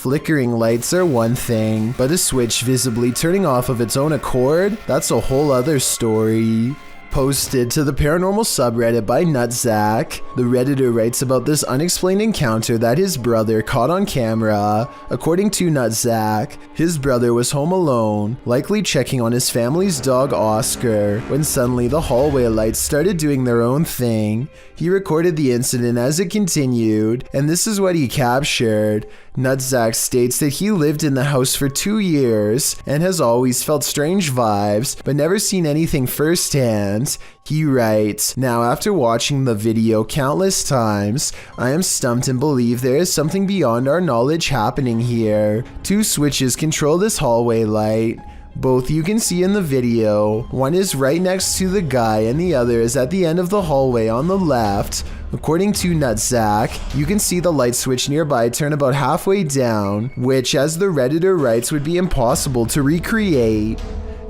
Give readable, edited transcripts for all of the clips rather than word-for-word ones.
Flickering lights are one thing, but a switch visibly turning off of its own accord, that's a whole other story. Posted to the paranormal subreddit by Nutzak, the redditor writes about this unexplained encounter that his brother caught on camera. According to Nutzak, his brother was home alone, likely checking on his family's dog Oscar, when suddenly the hallway lights started doing their own thing. He recorded the incident as it continued, and this is what he captured. Nutzak states that he lived in the house for 2 years and has always felt strange vibes, but never seen anything firsthand. He writes, "Now after watching the video countless times, I am stumped and believe there is something beyond our knowledge happening here. 2 switches control this hallway light. Both you can see in the video. One is right next to the guy and the other is at the end of the hallway on the left. According to Nutzak, you can see the light switch nearby turn about halfway down, which, as the redditor writes, would be impossible to recreate.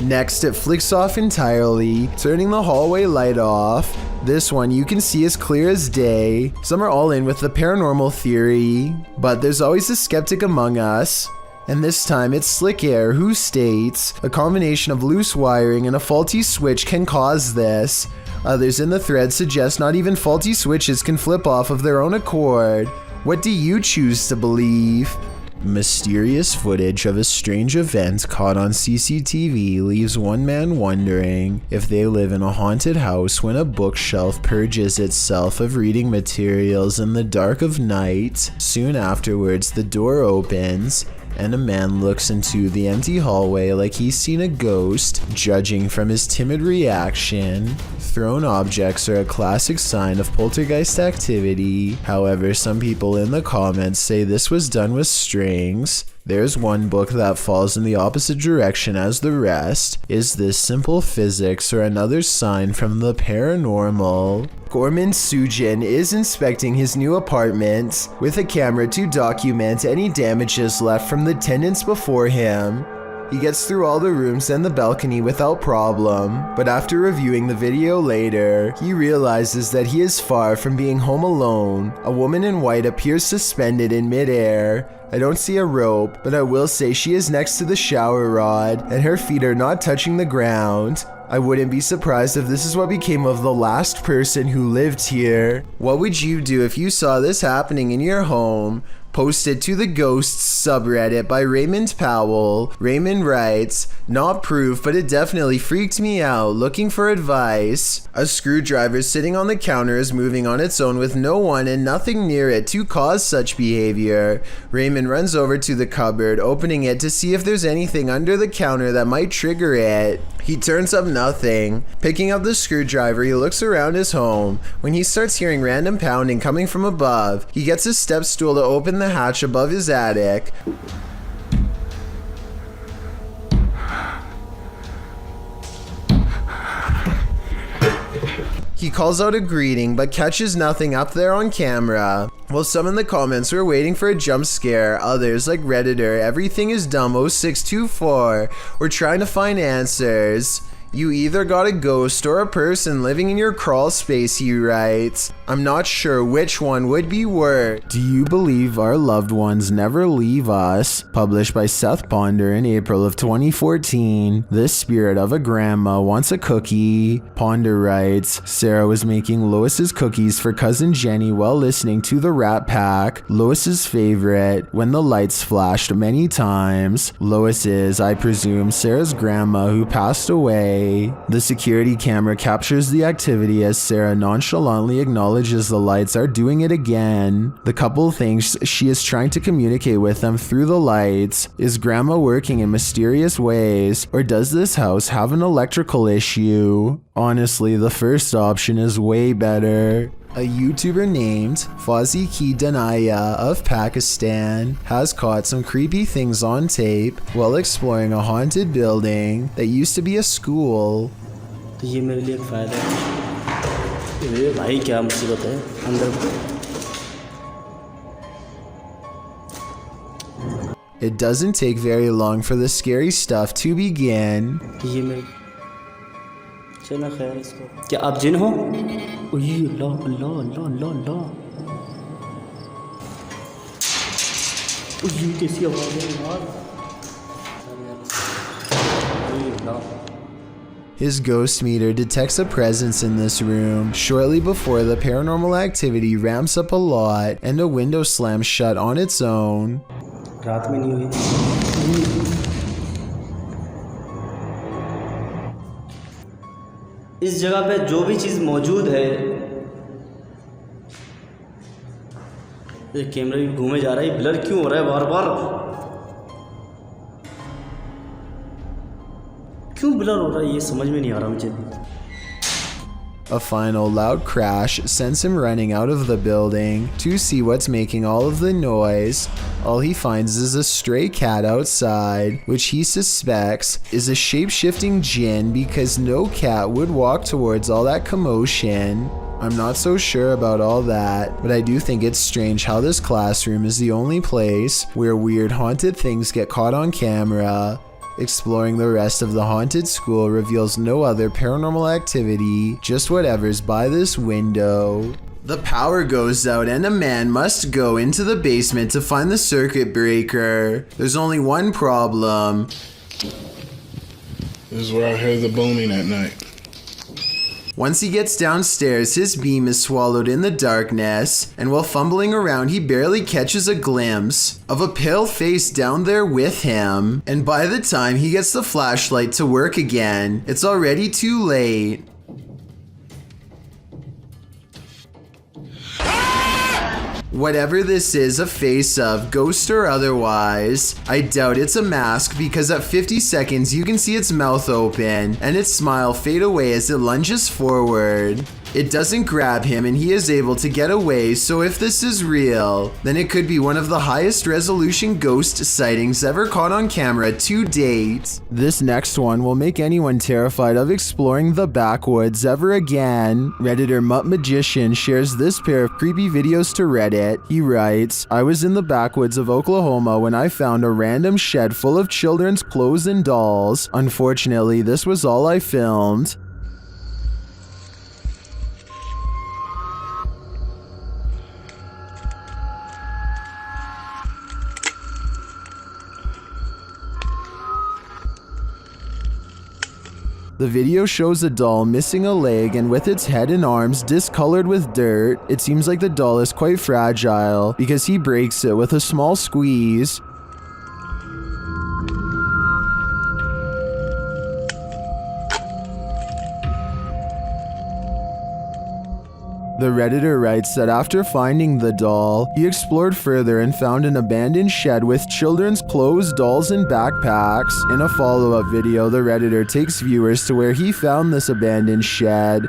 Next, it flicks off entirely, turning the hallway light off. This one you can see as clear as day. Some are all in with the paranormal theory, but there's always a skeptic among us. And this time it's Slick Air who states, a combination of loose wiring and a faulty switch can cause this. Others in the thread suggest not even faulty switches can flip off of their own accord. What do you choose to believe? Mysterious footage of a strange event caught on CCTV leaves one man wondering if they live in a haunted house when a bookshelf purges itself of reading materials in the dark of night. Soon afterwards, the door opens and a man looks into the empty hallway like he's seen a ghost. Judging from his timid reaction, thrown objects are a classic sign of poltergeist activity. However, some people in the comments say this was done with strings. There's one book that falls in the opposite direction as the rest. Is this simple physics or another sign from the paranormal? Gorman Sujin is inspecting his new apartment with a camera to document any damages left from the tenants before him. He gets through all the rooms and the balcony without problem, but after reviewing the video later, he realizes that he is far from being home alone. A woman in white appears suspended in midair. I don't see a rope, but I will say she is next to the shower rod, and her feet are not touching the ground. I wouldn't be surprised if this is what became of the last person who lived here. What would you do if you saw this happening in your home? Posted to the Ghosts subreddit by Raymond Powell. Raymond writes, "Not proof, but it definitely freaked me out. Looking for advice. A screwdriver sitting on the counter is moving on its own with no one and nothing near it to cause such behavior. Raymond runs over to the cupboard, opening it to see if there's anything under the counter that might trigger it. He turns up nothing. Picking up the screwdriver, he looks around his home. When he starts hearing random pounding coming from above, he gets his step stool to open the hatch above his attic. He calls out a greeting but catches nothing up there on camera. While some in the comments were waiting for a jump scare, others like Redditor Everything is Dumb 0624 were trying to find answers. You either got a ghost or a person living in your crawl space, he writes. I'm not sure which one would be worse. Do you believe our loved ones never leave us? Published by Seth Ponder in April of 2014. The spirit of a grandma wants a cookie. Ponder writes, Sarah was making Lois's cookies for cousin Jenny while listening to the Rat Pack, Lois's favorite, when the lights flashed many times. Lois is, I presume, Sarah's grandma who passed away. The security camera captures the activity as Sarah nonchalantly acknowledges the lights are doing it again. The couple thinks she is trying to communicate with them through the lights. Is grandma working in mysterious ways, or does this house have an electrical issue? Honestly, the first option is way better. A YouTuber named Fauzi Ki Danaya of Pakistan has caught some creepy things on tape while exploring a haunted building that used to be a school. It doesn't take very long for the scary stuff to begin. क्या आप जिन हो? अल्लाह अल्लाह अल्लाह अल्लाह। ये कैसी आवाज़ है यार? His ghost meter detects a presence in this room shortly before the paranormal activity ramps up a lot and a window slams shut on its own. रात में नहीं हुई। इस जगह पे जो भी चीज़ मौजूद है, ये कैमरा भी घूमे जा रहा है, ब्लर क्यों हो रहा है बार बार? क्यों ब्लर हो रहा है ये समझ में नहीं आ रहा मुझे। A final loud crash sends him running out of the building to see what's making all of the noise. All he finds is a stray cat outside, which he suspects is a shape-shifting djinn because no cat would walk towards all that commotion. I'm not so sure about all that, but I do think it's strange how this classroom is the only place where weird haunted things get caught on camera. Exploring the rest of the haunted school reveals no other paranormal activity, just whatever's by this window. The power goes out and a man must go into the basement to find the circuit breaker. There's only one problem. This is where I heard the booming at night. Once he gets downstairs, his beam is swallowed in the darkness, and while fumbling around, he barely catches a glimpse of a pale face down there with him. And by the time he gets the flashlight to work again, it's already too late. Whatever this is a face of, ghost or otherwise, I doubt it's a mask because at 50 seconds you can see its mouth open and its smile fade away as it lunges forward. It doesn't grab him and he is able to get away, so if this is real, then it could be one of the highest resolution ghost sightings ever caught on camera to date. This next one will make anyone terrified of exploring the backwoods ever again. Redditor Mutt Magician shares this pair of creepy videos to Reddit. He writes, "I was in the backwoods of Oklahoma when I found a random shed full of children's clothes and dolls. Unfortunately, this was all I filmed." The video shows a doll missing a leg and with its head and arms discolored with dirt. It seems like the doll is quite fragile because he breaks it with a small squeeze. The Redditor writes that after finding the doll, he explored further and found an abandoned shed with children's clothes, dolls, and backpacks. In a follow-up video, the Redditor takes viewers to where he found this abandoned shed.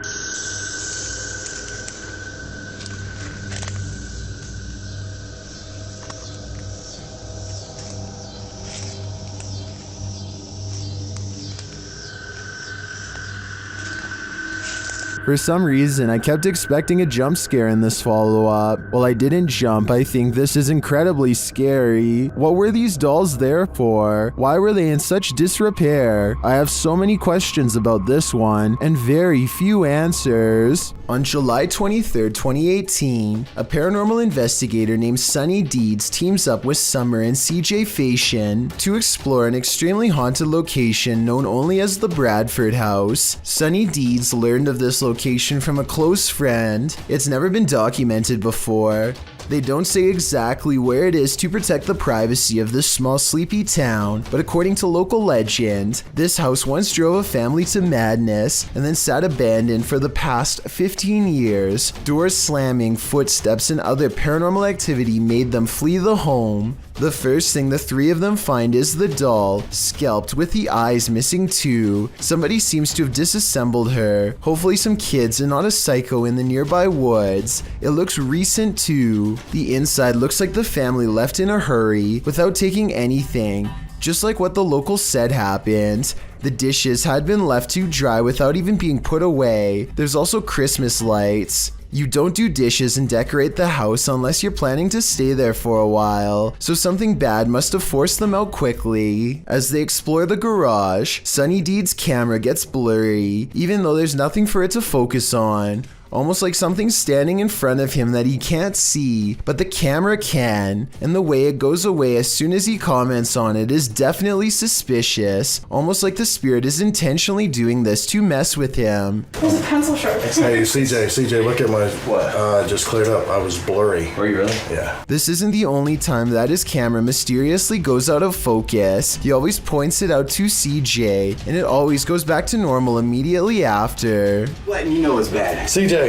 For some reason, I kept expecting a jump scare in this follow-up. While I didn't jump, I think this is incredibly scary. What were these dolls there for? Why were they in such disrepair? I have so many questions about this one, and very few answers. On July 23rd, 2018, a paranormal investigator named Sunny Deeds teams up with Summer and CJ Fashion to explore an extremely haunted location known only as the Bradford House. Sunny Deeds learned of this location from a close friend. It's never been documented before. They don't say exactly where it is to protect the privacy of this small sleepy town, but according to local legend, this house once drove a family to madness and then sat abandoned for the past 15 years. Doors slamming, footsteps, and other paranormal activity made them flee the home. The first thing the three of them find is the doll, scalped with the eyes missing too. Somebody seems to have disassembled her, hopefully some kids and not a psycho in the nearby woods. It looks recent too. The inside looks like the family left in a hurry without taking anything, just like what the locals said happened. The dishes had been left to dry without even being put away. There's also Christmas lights. You don't do dishes and decorate the house unless you're planning to stay there for a while, so something bad must have forced them out quickly. As they explore the garage, Sunny Deeds' camera gets blurry, even though there's nothing for it to focus on. almost like something's standing in front of him that he can't see, but the camera can, and the way it goes away as soon as he comments on it is definitely suspicious, almost like the spirit is intentionally doing this to mess with him. There's a pencil sharp. Hey, CJ, look at my... What? Just cleared up. I was blurry. Were you really? Yeah. This isn't the only time that his camera mysteriously goes out of focus. He always points it out to CJ, and it always goes back to normal immediately after. Letting you know it's bad. CJ.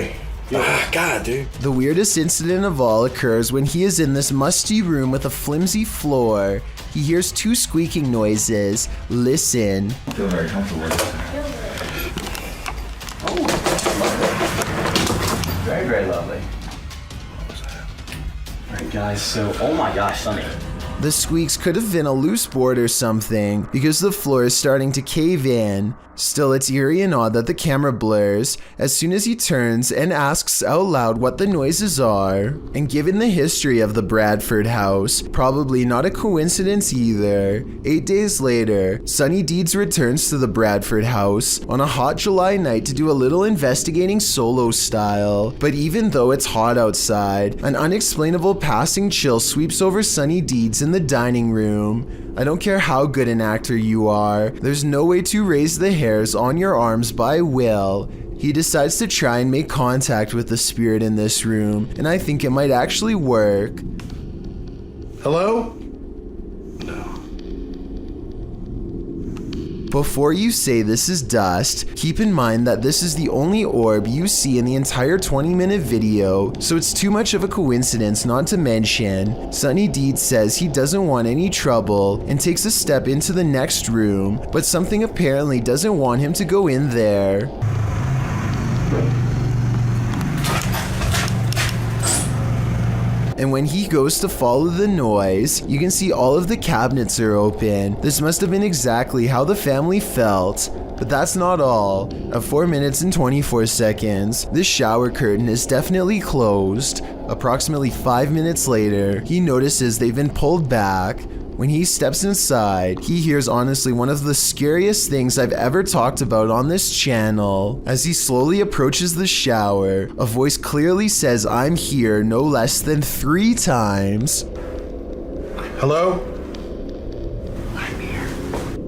God, dude. The weirdest incident of all occurs when he is in this musty room with a flimsy floor. He hears two squeaking noises. Listen. I feel very comfortable with this. Oh, lovely. Very, very lovely. Alright guys, so, oh my gosh, Sonny. The squeaks could have been a loose board or something, because the floor is starting to cave in. Still, it's eerie and odd that the camera blurs as soon as he turns and asks out loud what the noises are. And given the history of the Bradford house, probably not a coincidence either. 8 days later, Sonny Deeds returns to the Bradford house on a hot July night to do a little investigating solo style. But even though it's hot outside, an unexplainable passing chill sweeps over Sonny Deeds in the dining room. I don't care how good an actor you are, there's no way to raise the hairs on your arms by will. He decides to try and make contact with the spirit in this room, and I think it might actually work. Hello? Before you say this is dust, keep in mind that this is the only orb you see in the entire 20-minute video, so it's too much of a coincidence not to mention. Sonny Deeds says he doesn't want any trouble and takes a step into the next room, but something apparently doesn't want him to go in there. And when he goes to follow the noise, you can see all of the cabinets are open. This must have been exactly how the family felt. But that's not all. At 4 minutes and 24 seconds, this shower curtain is definitely closed. Approximately 5 minutes later, he notices they've been pulled back. When he steps inside, he hears honestly one of the scariest things I've ever talked about on this channel. As he slowly approaches the shower, a voice clearly says "I'm here" no less than 3 times. Hello?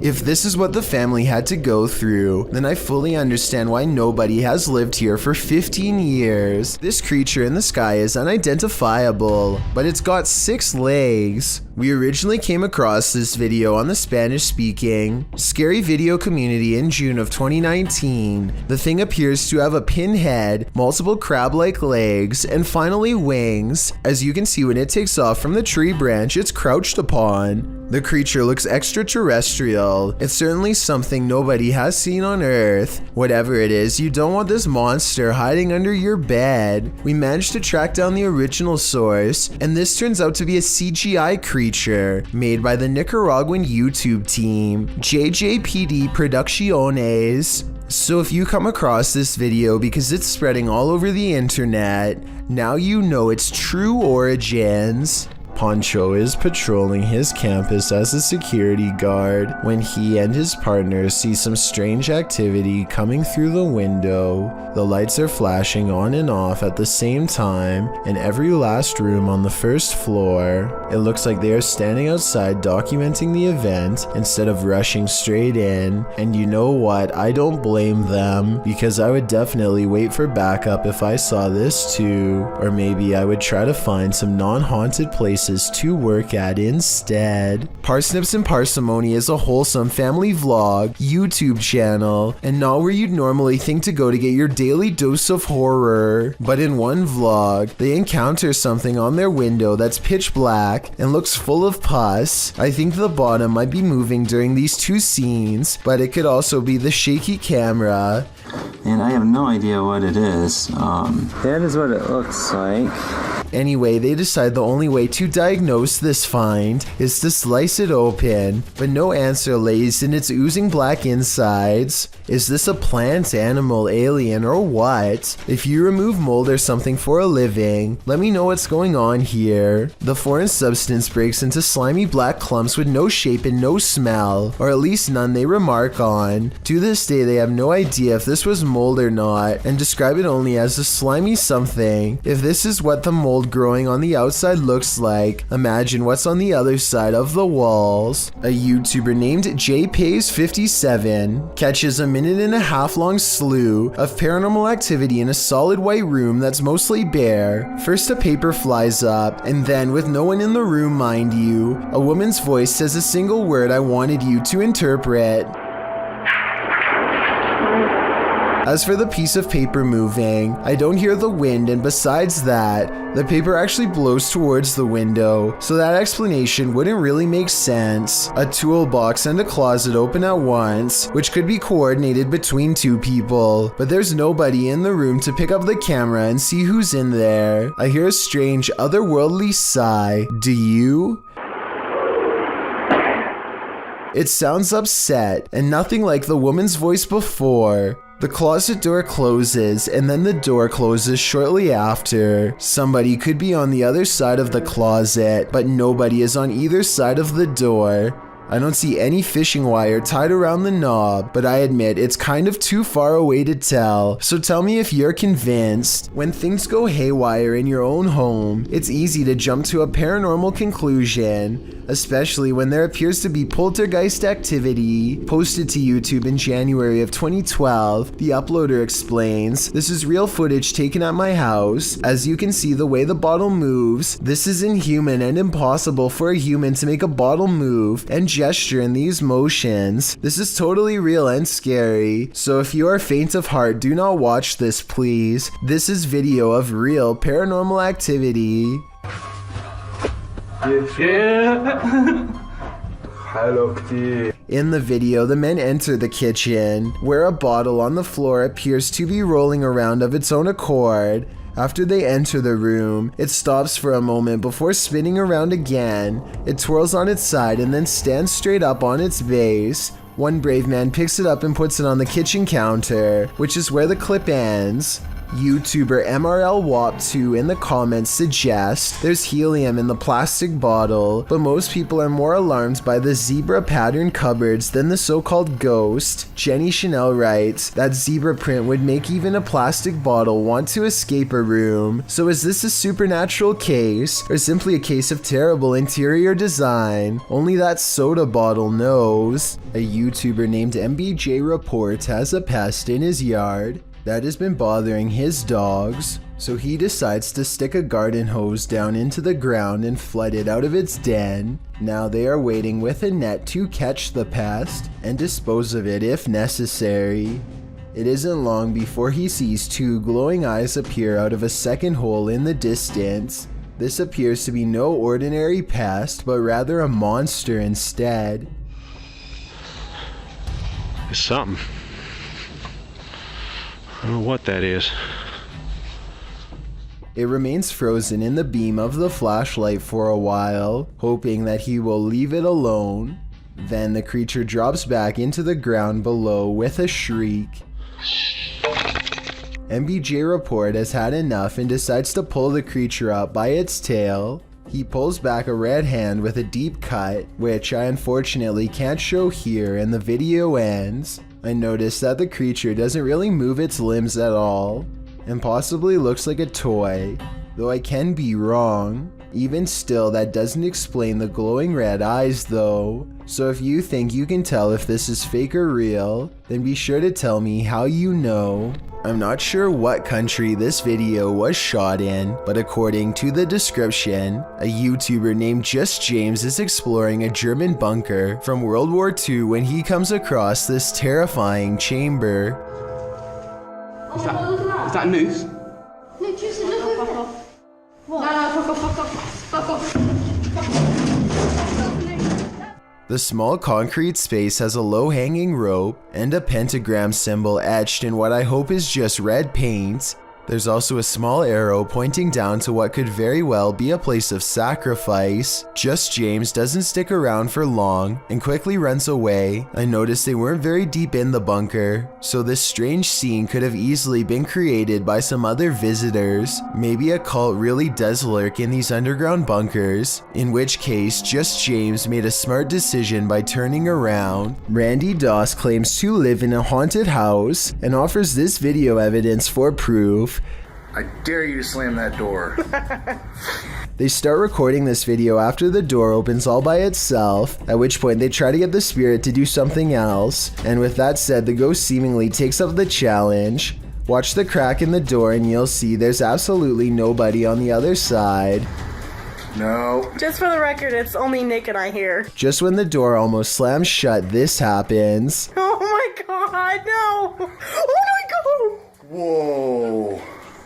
If this is what the family had to go through, then I fully understand why nobody has lived here for 15 years. This creature in the sky is unidentifiable, but it's got 6 legs. We originally came across this video on the Spanish-speaking scary video community in June of 2019. The thing appears to have a pin head, multiple crab-like legs, and finally wings. As you can see when it takes off from the tree branch it's crouched upon. The creature looks extraterrestrial. It's certainly something nobody has seen on Earth. Whatever it is, you don't want this monster hiding under your bed. We managed to track down the original source, and this turns out to be a CGI creature made by the Nicaraguan YouTube team, JJPD Producciones. So if you come across this video because it's spreading all over the internet, now you know its true origins. Poncho is patrolling his campus as a security guard when he and his partner see some strange activity coming through the window. The lights are flashing on and off at the same time in every last room on the first floor. It looks like they are standing outside documenting the event instead of rushing straight in. And you know what? I don't blame them, because I would definitely wait for backup if I saw this too. Or maybe I would try to find some non-haunted places to work at instead. Parsnips and Parsimony is a wholesome family vlog YouTube channel, and not where you'd normally think to go to get your daily dose of horror. But in one vlog, they encounter something on their window that's pitch black and looks full of pus. I think the bottom might be moving during these 2 scenes, but it could also be the shaky camera. And I have no idea what it is. That is what it looks like. Anyway, they decide the only way to diagnose this find is to slice it open, but no answer lays in its oozing black insides. Is this a plant, animal, alien, or what? If you remove mold or something for a living, let me know what's going on here. The foreign substance breaks into slimy black clumps with no shape and no smell, or at least none they remark on. To this day, they have no idea if this was mold or not, and describe it only as a slimy something. If this is what the mold growing on the outside looks like, imagine what's on the other side of the walls. A YouTuber named JPays57 catches a minute-and-a-half long slew of paranormal activity in a solid white room that's mostly bare. First a paper flies up, and then, with no one in the room mind you, a woman's voice says a single word I wanted you to interpret. As for the piece of paper moving, I don't hear the wind, and besides that, the paper actually blows towards the window, so that explanation wouldn't really make sense. A toolbox and a closet open at once, which could be coordinated between two people, but there's nobody in the room to pick up the camera and see who's in there. I hear a strange, otherworldly sigh. Do you? It sounds upset, and nothing like the woman's voice before. The closet door closes, and then the door closes shortly after. Somebody could be on the other side of the closet, but nobody is on either side of the door. I don't see any fishing wire tied around the knob, but I admit it's kind of too far away to tell, so tell me if you're convinced. When things go haywire in your own home, it's easy to jump to a paranormal conclusion, especially when there appears to be poltergeist activity. Posted to YouTube in January of 2012, the uploader explains, "This is real footage taken at my house. As you can see the way the bottle moves, this is inhuman and impossible for a human to make a bottle move and gesture in these motions. This is totally real and scary, so if you are faint of heart, do not watch this, please. This is video of real paranormal activity." In the video, the men enter the kitchen, where a bottle on the floor appears to be rolling around of its own accord. After they enter the room, it stops for a moment before spinning around again. It twirls on its side and then stands straight up on its base. One brave man picks it up and puts it on the kitchen counter, which is where the clip ends. YouTuber MRLWAP2 in the comments suggests there's helium in the plastic bottle, but most people are more alarmed by the zebra pattern cupboards than the so-called ghost. Jenny Chanel writes that zebra print would make even a plastic bottle want to escape a room. So is this a supernatural case, or simply a case of terrible interior design? Only that soda bottle knows. A YouTuber named MBJ Report has a pest in his yard that has been bothering his dogs, so he decides to stick a garden hose down into the ground and flood it out of its den. Now they are waiting with a net to catch the pest and dispose of it if necessary. It isn't long before he sees two glowing eyes appear out of a second hole in the distance. This appears to be no ordinary pest, but rather a monster instead. It's something. I don't know what that is. It remains frozen in the beam of the flashlight for a while, hoping that he will leave it alone. Then the creature drops back into the ground below with a shriek. MBJ Report has had enough and decides to pull the creature up by its tail. He pulls back a red hand with a deep cut, which I unfortunately can't show here, and the video ends. I noticed that the creature doesn't really move its limbs at all, and possibly looks like a toy, though I can be wrong. Even still, that doesn't explain the glowing red eyes though. So if you think you can tell if this is fake or real, then be sure to tell me how you know. I'm not sure what country this video was shot in, but according to the description, a YouTuber named Just James is exploring a German bunker from World War II when he comes across this terrifying chamber. Is that a noose? No, just look over. What? No, fuck off. The small concrete space has a low-hanging rope and a pentagram symbol etched in what I hope is just red paint. There's also a small arrow pointing down to what could very well be a place of sacrifice. Just James doesn't stick around for long and quickly runs away. I noticed they weren't very deep in the bunker, so this strange scene could have easily been created by some other visitors. Maybe a cult really does lurk in these underground bunkers, in which case just James made a smart decision by turning around. Randy Doss claims to live in a haunted house and offers this video evidence for proof. I dare you to slam that door. They start recording this video after the door opens all by itself, at which point they try to get the spirit to do something else, and with that said, the ghost seemingly takes up the challenge. Watch the crack in the door and you'll see there's absolutely nobody on the other side. No. Just for the record, it's only Nick and I here. Just when the door almost slams shut, this happens. Oh my god, no! Oh my god! Whoa.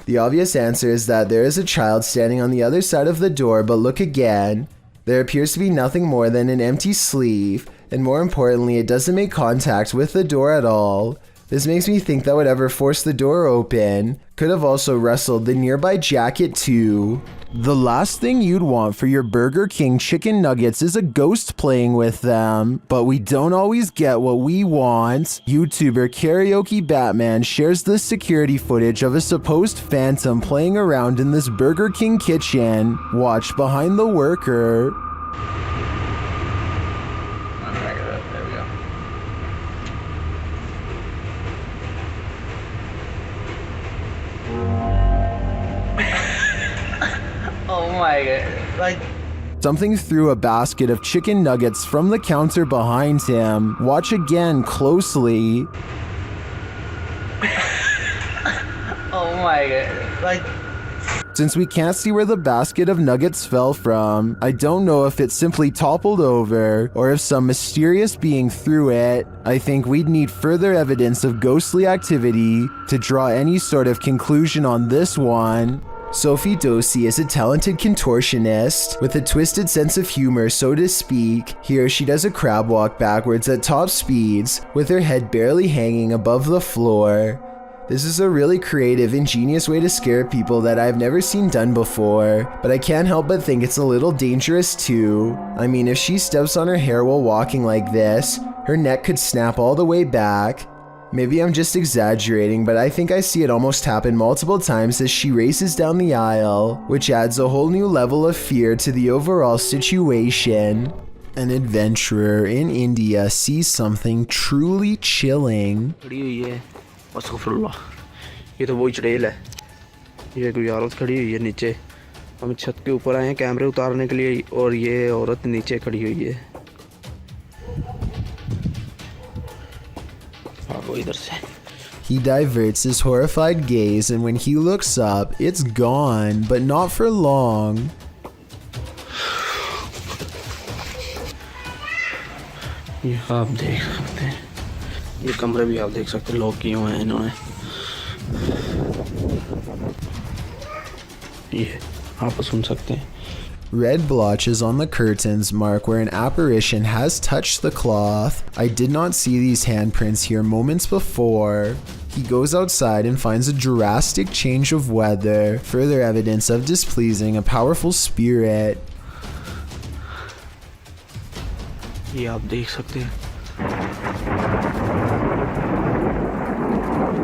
The obvious answer is that there is a child standing on the other side of the door, but look again. There appears to be nothing more than an empty sleeve, and more importantly, it doesn't make contact with the door at all. This makes me think that whatever forced the door open could have also rustled the nearby jacket too. The last thing you'd want for your Burger King chicken nuggets is a ghost playing with them, but we don't always get what we want. YouTuber Karaoke Batman shares the security footage of a supposed phantom playing around in this Burger King kitchen. Watch behind the worker. There we go. Oh my god. Like, Something threw a basket of chicken nuggets from the counter behind him. Watch again closely. oh my god. Like, Since we can't see where the basket of nuggets fell from, I don't know if it simply toppled over or if some mysterious being threw it. I think we'd need further evidence of ghostly activity to draw any sort of conclusion on this one. Sophie Dosey is a talented contortionist with a twisted sense of humor, so to speak. Here she does a crab walk backwards at top speeds with her head barely hanging above the floor. This is a really creative, ingenious way to scare people that I've never seen done before, but I can't help but think it's a little dangerous too. I mean, if she steps on her hair while walking like this, her neck could snap all the way back. Maybe I'm just exaggerating, but I think I see it almost happen multiple times as she races down the aisle, which adds a whole new level of fear to the overall situation. An adventurer in India sees something truly chilling. खड़ी हुई है अस्तगफुरुल्लाह ये तो वही चुड़ैल है ये कोई औरत खड़ी हुई है नीचे हम छत के ऊपर आए हैं कैमरे उतारने के लिए और ये औरत नीचे खड़ी हुई है भागो इधर से He diverts his horrified gaze, and when he looks up, it's gone, but not for long. ये आप देख सकते हैं ये कमरे भी आप देख सकते हैं लॉक किए हुए हैं इन्होंने ये आप सुन सकते हैं Red blotches on the curtains mark where an apparition has touched the cloth. I did not see these handprints here moments before. He goes outside and finds a drastic change of weather, further evidence of displeasing a powerful spirit. ये आप देख सकते हैं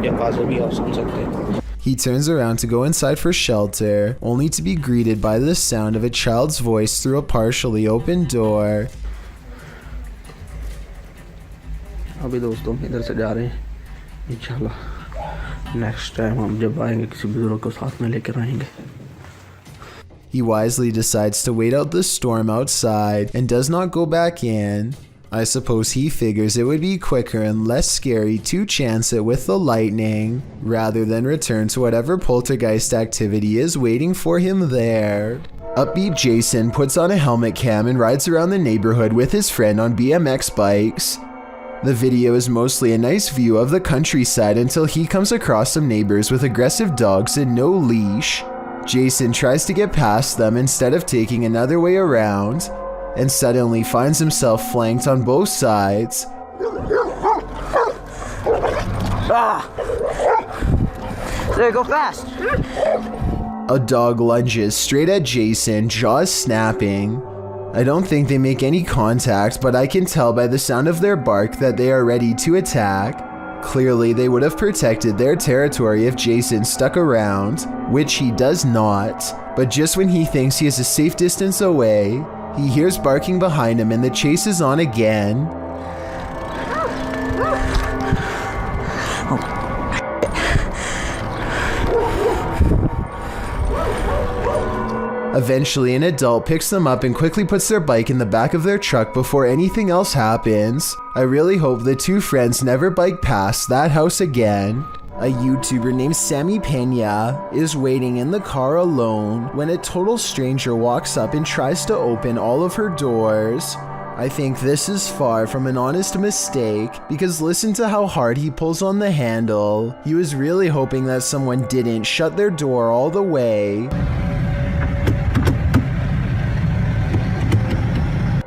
ये आवाज़ें भी आप सुन सकते हैं He turns around to go inside for shelter, only to be greeted by the sound of a child's voice through a partially open door. अभी दोस्तों इधर से जा रहे हैं इंशाल्लाह नेक्स्ट टाइम हम जब आएंगे किसी बुजुर्ग को साथ में लेकर आएंगे He wisely decides to wait out the storm outside and does not go back in. I suppose he figures it would be quicker and less scary to chance it with the lightning, rather than return to whatever poltergeist activity is waiting for him there. Upbeat Jason puts on a helmet cam and rides around the neighborhood with his friend on BMX bikes. The video is mostly a nice view of the countryside until he comes across some neighbors with aggressive dogs and no leash. Jason tries to get past them instead of taking another way around, and suddenly finds himself flanked on both sides. There, go fast. A dog lunges straight at Jason, jaws snapping. I don't think they make any contact, but I can tell by the sound of their bark that they are ready to attack. Clearly, they would have protected their territory if Jason stuck around, which he does not. But just when he thinks he is a safe distance away, he hears barking behind him and the chase is on again. Eventually, an adult picks them up and quickly puts their bike in the back of their truck before anything else happens. I really hope the two friends never bike past that house again. A YouTuber named Sammy Pena is waiting in the car alone when a total stranger walks up and tries to open all of her doors. I think this is far from an honest mistake, because listen to how hard he pulls on the handle. He was really hoping that someone didn't shut their door all the way.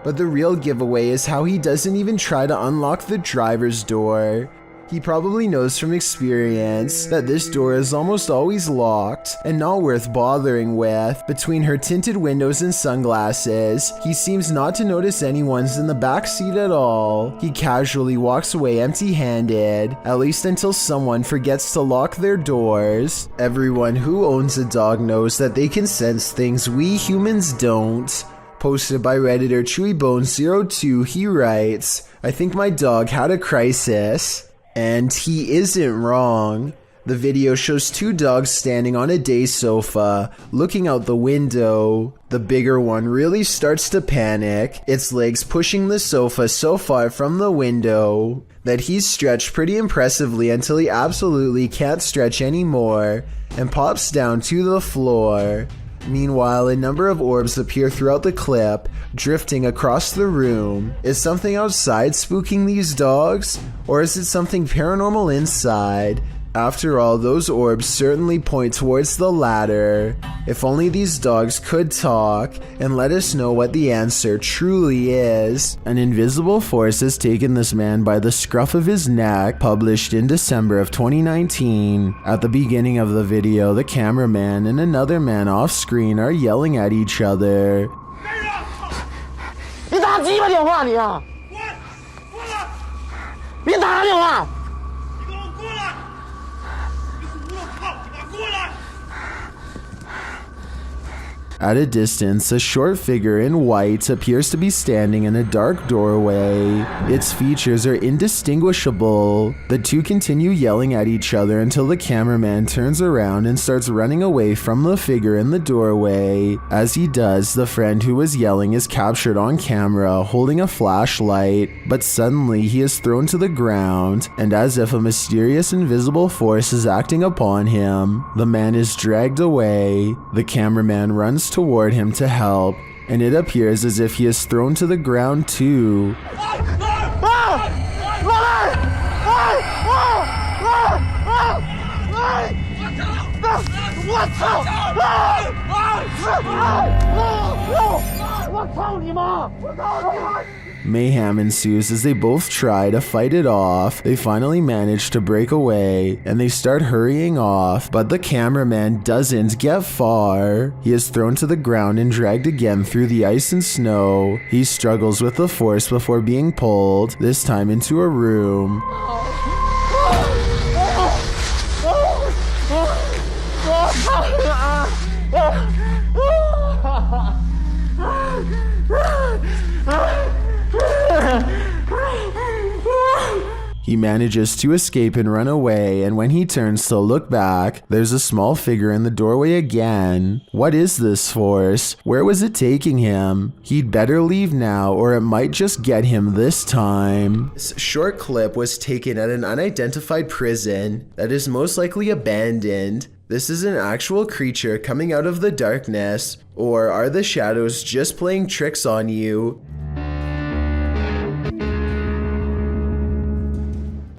But the real giveaway is how he doesn't even try to unlock the driver's door. He probably knows from experience that this door is almost always locked and not worth bothering with. Between her tinted windows and sunglasses, he seems not to notice anyone's in the back seat at all. He casually walks away empty-handed, at least until someone forgets to lock their doors. Everyone who owns a dog knows that they can sense things we humans don't. Posted by Redditor ChewyBones02, he writes, "I think my dog had a crisis." And he isn't wrong. The video shows two dogs standing on a day sofa, looking out the window. The bigger one really starts to panic, its legs pushing the sofa so far from the window that he's stretched pretty impressively until he absolutely can't stretch anymore and pops down to the floor. Meanwhile, a number of orbs appear throughout the clip, drifting across the room. Is something outside spooking these dogs? Or is it something paranormal inside? After all, those orbs certainly point towards the latter. If only these dogs could talk and let us know what the answer truly is. An invisible force has taken this man by the scruff of his neck, published in December of 2019. At the beginning of the video, the cameraman and another man off screen are yelling at each other. 你打鸡巴电话你啊！你打啥电话？ At a distance, a short figure in white appears to be standing in a dark doorway. Its features are indistinguishable. The two continue yelling at each other until the cameraman turns around and starts running away from the figure in the doorway. As he does, the friend who was yelling is captured on camera holding a flashlight, but suddenly he is thrown to the ground, and as if a mysterious invisible force is acting upon him, the man is dragged away. The cameraman runs toward him to help, and it appears as if he is thrown to the ground too. Mayhem ensues as they both try to fight it off. They finally manage to break away and they start hurrying off, but the cameraman doesn't get far. He is thrown to the ground and dragged again through the ice and snow. He struggles with the force before being pulled, this time into a room. He manages to escape and run away, and when he turns to look back, there's a small figure in the doorway again. What is this force? Where was it taking him? He'd better leave now, or it might just get him this time. This short clip was taken at an unidentified prison that is most likely abandoned. This is an actual creature coming out of the darkness, or are the shadows just playing tricks on you?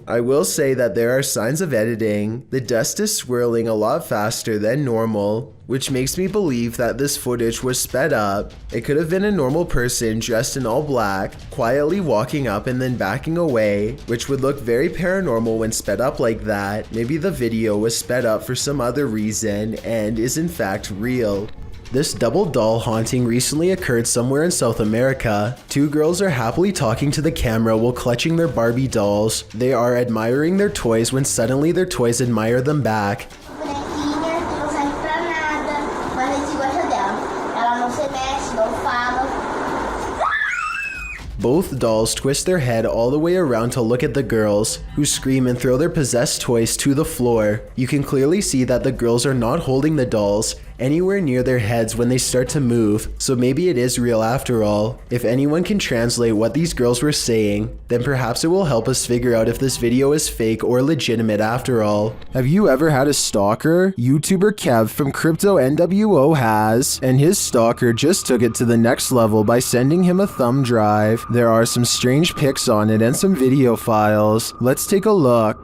I will say that there are signs of editing. The dust is swirling a lot faster than normal, which makes me believe that this footage was sped up. It could have been a normal person dressed in all black, quietly walking up and then backing away, which would look very paranormal when sped up like that. Maybe the video was sped up for some other reason and is in fact real. This double doll haunting recently occurred somewhere in South America. Two girls are happily talking to the camera while clutching their Barbie dolls. They are admiring their toys when suddenly their toys admire them back. Bonequinha que não serve pra nada, mas a gente gosta dela. Ela não se mexe, não fala. Both dolls twist their head all the way around to look at the girls, who scream and throw their possessed toys to the floor. You can clearly see that the girls are not holding the dolls anywhere near their heads when they start to move, so maybe it is real after all. If anyone can translate what these girls were saying, then perhaps it will help us figure out if this video is fake or legitimate after all. Have you ever had a stalker? YouTuber Kev from Crypto NWO has, and his stalker just took it to the next level by sending him a thumb drive. There are some strange pics on it and some video files. Let's take a look.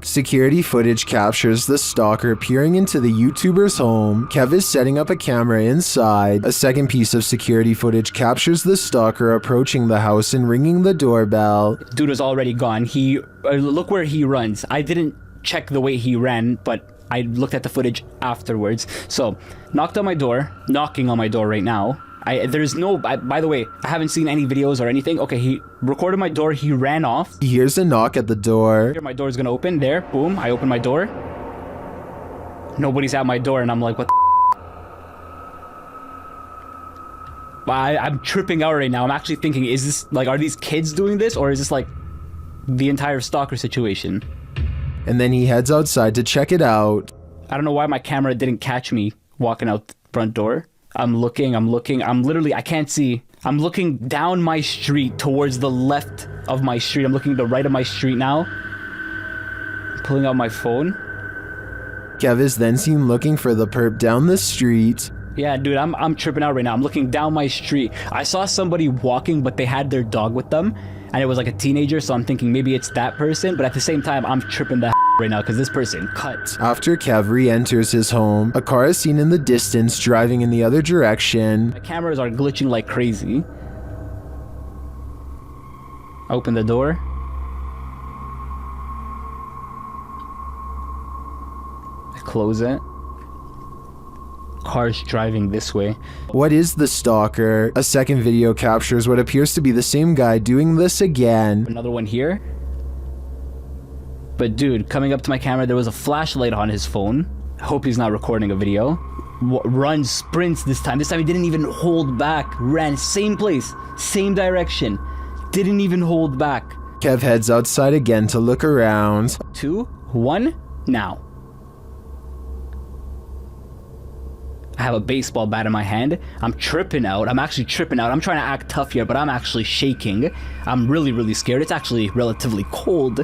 Security footage captures the stalker peering into the YouTuber's home. Kev is setting up a camera inside. A second piece of security footage captures the stalker approaching the house and ringing the doorbell. Dude was already gone. Look where he runs. I didn't check the way he ran, but I looked at the footage afterwards. So, knocking on my door right now. By the way, I haven't seen any videos or anything. Okay, he recorded my door, he ran off. He hears a knock at the door. Here, my door's gonna open, there, boom, I open my door. Nobody's at my door, and I'm like, what the I'm tripping out right now. I'm actually thinking, is this, like, are these kids doing this, or is this, like, the entire stalker situation? And then he heads outside to check it out. I don't know why my camera didn't catch me walking out the front door. I'm looking, I can't see. I'm looking down my street towards the left of my street. I'm looking to the right of my street now. I'm pulling out my phone. Kev is then seen looking for the perp down the street. Yeah, dude, I'm tripping out right now. I'm looking down my street. I saw somebody walking, but they had their dog with them. And it was like a teenager, so I'm thinking maybe it's that person. But at the same time, I'm tripping the right now because this person cut. After Kev re-enters his home, a car is seen in the distance driving in the other direction. My cameras are glitching like crazy. Open the door. I close it. Cars driving this way. What is the stalker? A second video captures what appears to be the same guy doing this again. Another one here. But dude, coming up to my camera, there was a flashlight on his phone. I hope he's not recording a video. Runs, sprints this time. This time he didn't even hold back. Ran, same place, same direction. Didn't even hold back. Kev heads outside again to look around. 2, 1, now. I have a baseball bat in my hand. I'm tripping out. I'm actually tripping out. I'm trying to act tough here, but I'm actually shaking. I'm really, really scared. It's actually relatively cold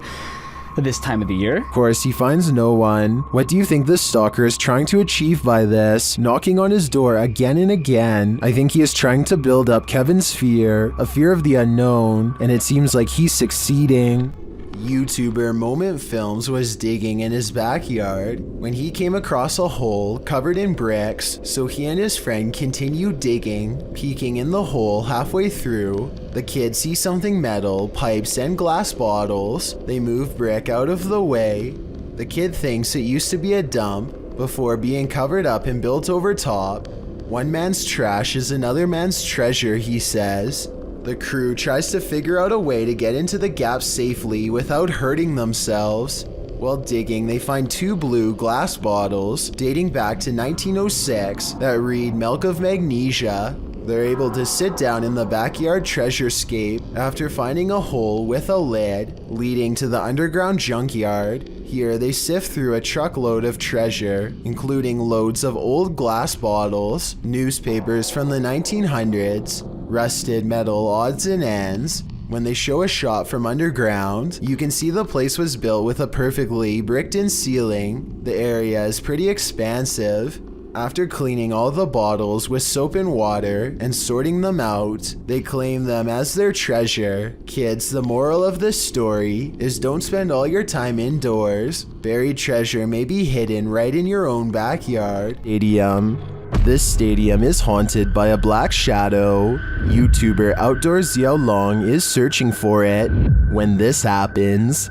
this time of the year. Of course, he finds no one. What do you think this stalker is trying to achieve by this? Knocking on his door again and again. I think he is trying to build up Kevin's fear, a fear of the unknown, and it seems like he's succeeding. YouTuber Moment Films was digging in his backyard when he came across a hole covered in bricks, so he and his friend continued digging. Peeking in the hole halfway through, the kids see something metal, pipes, and glass bottles. They move brick out of the way. The kid thinks it used to be a dump before being covered up and built over top. One man's trash is another man's treasure, he says. The crew tries to figure out a way to get into the gap safely without hurting themselves. While digging, they find 2 blue glass bottles dating back to 1906 that read Milk of Magnesia. They're able to sit down in the backyard treasurescape after finding a hole with a lid leading to the underground junkyard. Here they sift through a truckload of treasure, including loads of old glass bottles, newspapers from the 1900s, rusted metal odds and ends, When they show a shot from underground, you can see the place was built with a perfectly bricked-in ceiling. The area is pretty expansive. After cleaning all the bottles with soap and water and sorting them out, they claim them as their treasure. Kids, the moral of this story is don't spend all your time indoors. Buried treasure may be hidden right in your own backyard. Stadium. This stadium is haunted by a black shadow. YouTuber Outdoor Xiao Long is searching for it. When this happens,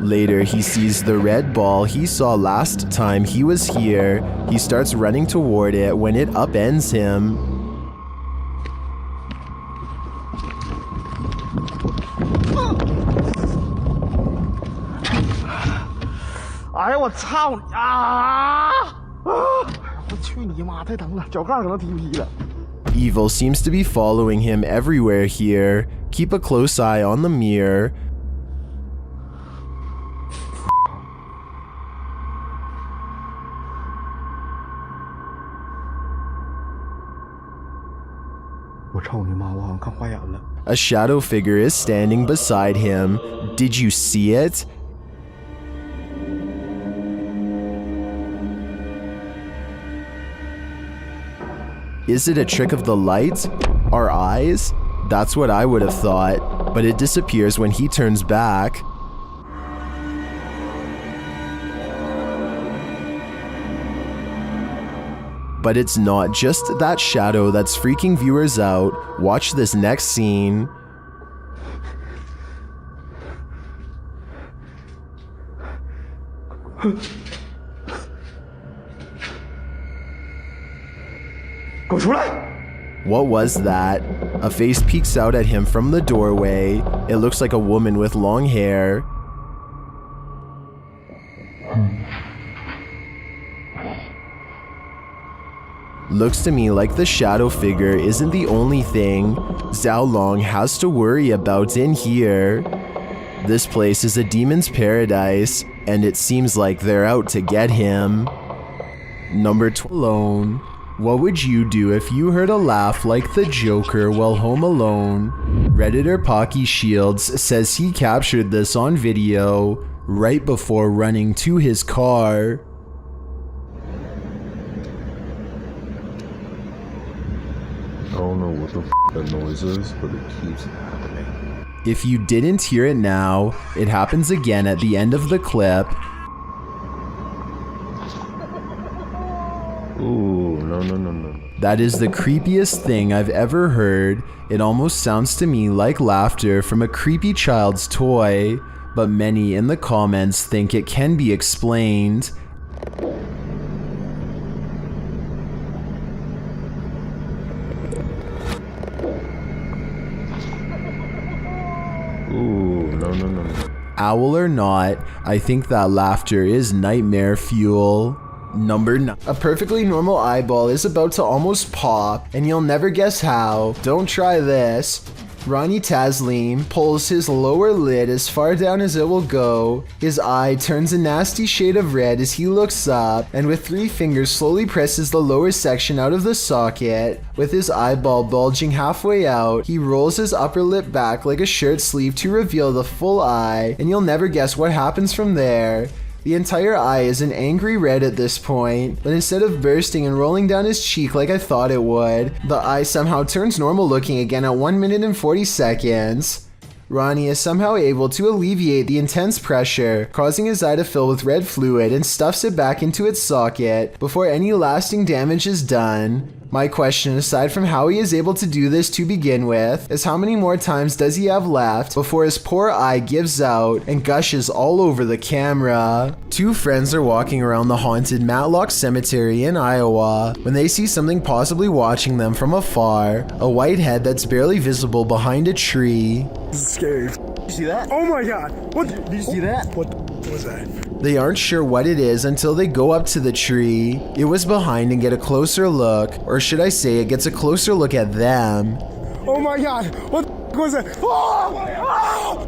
later, he sees the red ball he saw last time he was here. He starts running toward it when it upends him. 哎呀，我操你啊！我去你妈，太疼了，脚盖可能踢劈了。 Evil seems to be following him everywhere here. Keep a close eye on the mirror. A shadow figure is standing beside him. Did you see it? Is it a trick of the light? Our eyes? That's what I would have thought, but it disappears when he turns back. But it's not just that shadow that's freaking viewers out. Watch this next scene. What was that? A face peeks out at him from the doorway. It looks like a woman with long hair. Looks to me like the shadow figure isn't the only thing Xiao Long has to worry about in here. This place is a demon's paradise, and it seems like they're out to get him. Number 12. Alone. What would you do if you heard a laugh like the Joker while home alone? Redditor Pocky Shields says he captured this on video right before running to his car. I don't know what the that noise is, but it keeps happening. If you didn't hear it now, it happens again at the end of the clip. Ooh, no. That is the creepiest thing I've ever heard. It almost sounds to me like laughter from a creepy child's toy, but many in the comments think it can be explained. Ooh, no. Owl or not, I think that laughter is nightmare fuel. Number 9. A perfectly normal eyeball is about to almost pop, and you'll never guess how. Don't try this. Ronnie Taslim pulls his lower lid as far down as it will go. His eye turns a nasty shade of red as he looks up, and with 3 fingers slowly presses the lower section out of the socket. With his eyeball bulging halfway out, he rolls his upper lip back like a shirt sleeve to reveal the full eye, and you'll never guess what happens from there. The entire eye is an angry red at this point, but instead of bursting and rolling down his cheek like I thought it would, the eye somehow turns normal looking again at 1 minute and 40 seconds. Ronnie is somehow able to alleviate the intense pressure, causing his eye to fill with red fluid, and stuffs it back into its socket before any lasting damage is done. My question, aside from how he is able to do this to begin with, is how many more times does he have left before his poor eye gives out and gushes all over the camera? 2 friends are walking around the haunted Matlock Cemetery in Iowa when they see something possibly watching them from afar, a white head that's barely visible behind a tree. This is scary. Did you see that? Oh my god! What? Did you see that? What was that? They aren't sure what it is until they go up to the tree. It was behind and get a closer look, or should I say it gets a closer look at them. Oh my god! What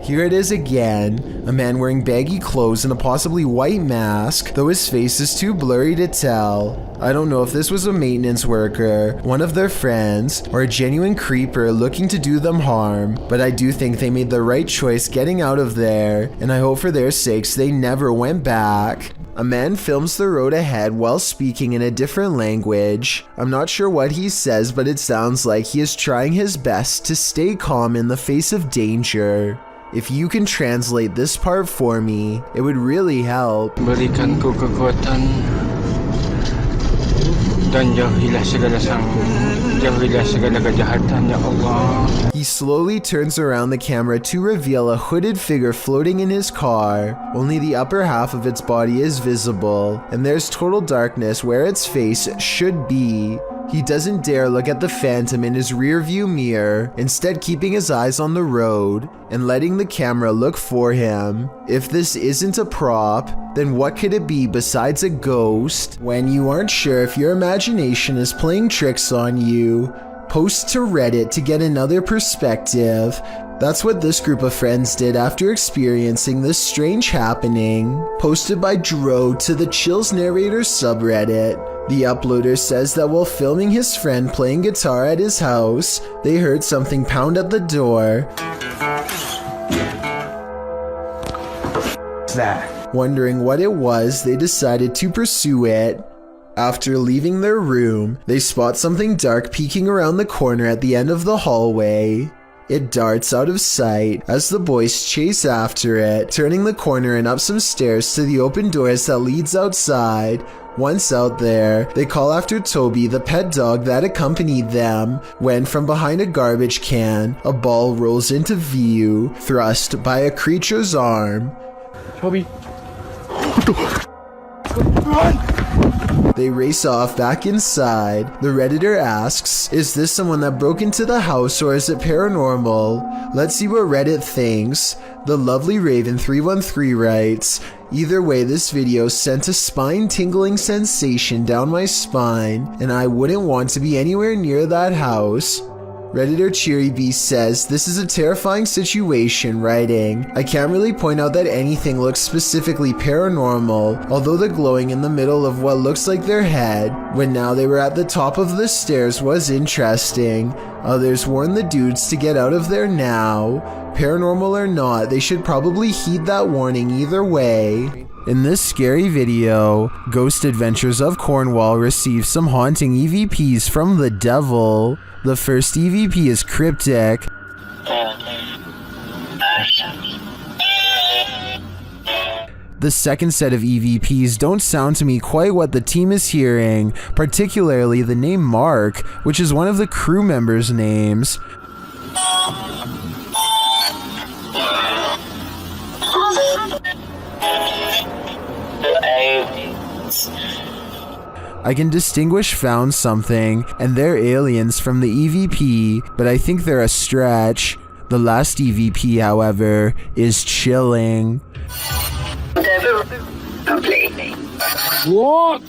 Here it is again, a man wearing baggy clothes and a possibly white mask, though his face is too blurry to tell. I don't know if this was a maintenance worker, one of their friends, or a genuine creeper looking to do them harm, but I do think they made the right choice getting out of there, and I hope for their sakes they never went back. A man films the road ahead while speaking in a different language. I'm not sure what he says, but it sounds like he is trying his best to stay calm in the face of danger. If you can translate this part for me, it would really help. Berikan ku kekuatan dan jauhilah segala kejahatan, ya Allah. He slowly turns around the camera to reveal a hooded figure floating in his car. Only the upper half of its body is visible, and there's total darkness where its face should be. He doesn't dare look at the phantom in his rearview mirror, instead keeping his eyes on the road and letting the camera look for him. If this isn't a prop, then what could it be besides a ghost? When you aren't sure if your imagination is playing tricks on you, post to Reddit to get another perspective. That's what this group of friends did after experiencing this strange happening. Posted by Dro to the Chills Narrator subreddit. The uploader says that while filming his friend playing guitar at his house, they heard something pound at the door. What's that? Wondering what it was, they decided to pursue it. After leaving their room, they spot something dark peeking around the corner at the end of the hallway. It darts out of sight as the boys chase after it, turning the corner and up some stairs to the open doors that leads outside. Once out there, they call after Toby, the pet dog that accompanied them, when from behind a garbage can, a ball rolls into view, thrust by a creature's arm. Toby. They race off back inside. The Redditor asks, is this someone that broke into the house or is it paranormal? Let's see what Reddit thinks. The lovely Raven313 writes, either way, this video sent a spine-tingling sensation down my spine, and I wouldn't want to be anywhere near that house. Redditor Cheery Bee says, this is a terrifying situation, writing, I can't really point out that anything looks specifically paranormal, although the glowing in the middle of what looks like their head, when now they were at the top of the stairs, was interesting. Others warn the dudes to get out of there now. Paranormal or not, they should probably heed that warning either way. In this scary video, Ghost Adventures of Cornwall receives some haunting EVPs from the devil. The first EVP is cryptic. The second set of EVPs don't sound to me quite what the team is hearing, particularly the name Mark, which is one of the crew members' names. I can distinguish found something and they're aliens from the EVP, but I think they're a stretch. The last EVP, however, is chilling. What?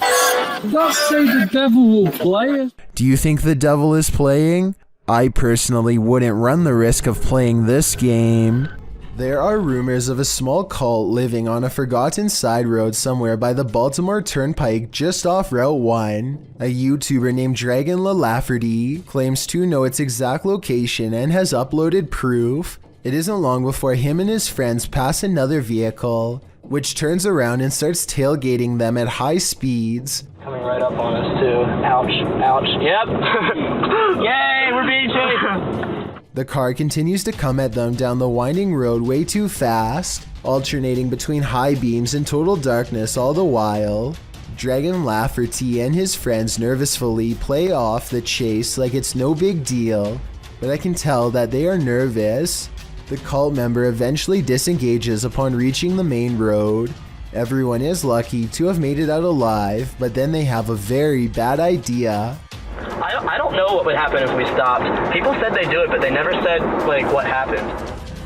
Don't say the devil will play it. Do you think the devil is playing? I personally wouldn't run the risk of playing this game. There are rumors of a small cult living on a forgotten side road somewhere by the Baltimore Turnpike just off Route 1. A YouTuber named Dragon LaLafferty claims to know its exact location and has uploaded proof. It isn't long before him and his friends pass another vehicle, which turns around and starts tailgating them at high speeds. Coming right up on us too. Ouch, ouch, yep. Yay, we're being chased. The car continues to come at them down the winding road way too fast, alternating between high beams and total darkness all the while. Dragon Lafferty and his friends nervously play off the chase like it's no big deal, but I can tell that they are nervous. The cult member eventually disengages upon reaching the main road. Everyone is lucky to have made it out alive, but then they have a very bad idea. I don't know what would happen if we stopped. People said they'd do it, but they never said, like, what happened.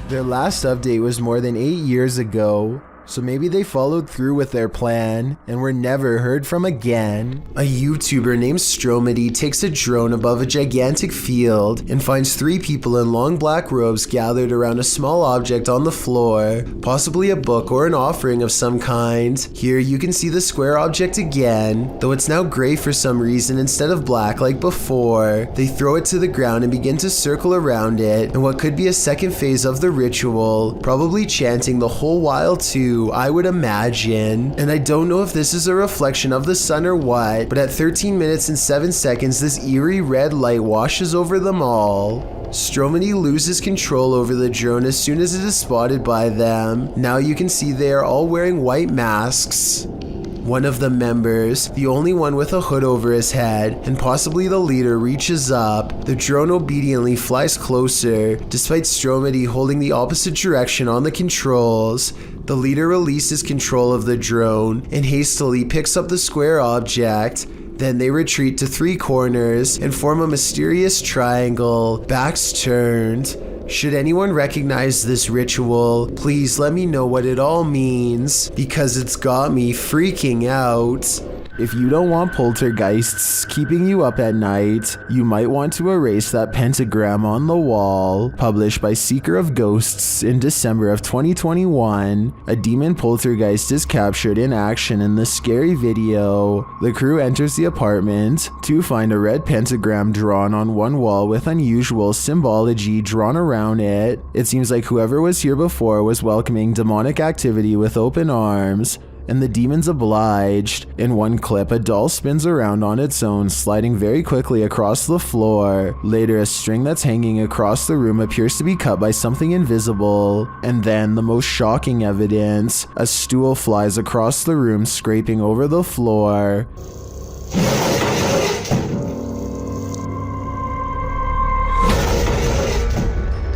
Their last update was more than 8 years ago. So maybe they followed through with their plan and were never heard from again. A YouTuber named Stromedy takes a drone above a gigantic field and finds 3 people in long black robes gathered around a small object on the floor, possibly a book or an offering of some kind. Here you can see the square object again, though it's now gray for some reason instead of black like before. They throw it to the ground and begin to circle around it in what could be a second phase of the ritual, probably chanting the whole while too, I would imagine. And I don't know if this is a reflection of the sun or what, but at 13 minutes and 7 seconds, this eerie red light washes over them all. Stromedy loses control over the drone as soon as it is spotted by them. Now you can see they are all wearing white masks. One of the members, the only one with a hood over his head, and possibly the leader, reaches up. The drone obediently flies closer, despite Stromedy holding the opposite direction on the controls. The leader releases control of the drone and hastily picks up the square object. Then they retreat to 3 corners and form a mysterious triangle, backs turned. Should anyone recognize this ritual, please let me know what it all means, because it's got me freaking out. If you don't want poltergeists keeping you up at night, you might want to erase that pentagram on the wall. Published by Seeker of Ghosts in December of 2021, a demon poltergeist is captured in action in the scary video. The crew enters the apartment to find a red pentagram drawn on one wall with unusual symbology drawn around it. It seems like whoever was here before was welcoming demonic activity with open arms, and the demons obliged. In one clip, a doll spins around on its own, sliding very quickly across the floor. Later, a string that's hanging across the room appears to be cut by something invisible. And then, the most shocking evidence, a stool flies across the room, scraping over the floor.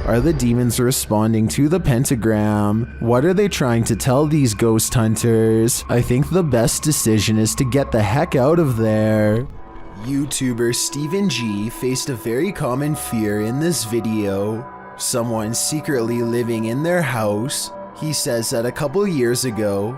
Are the demons responding to the pentagram? What are they trying to tell these ghost hunters? I think the best decision is to get the heck out of there. YouTuber Stephen G faced a very common fear in this video. Someone secretly living in their house. He says that a couple years ago,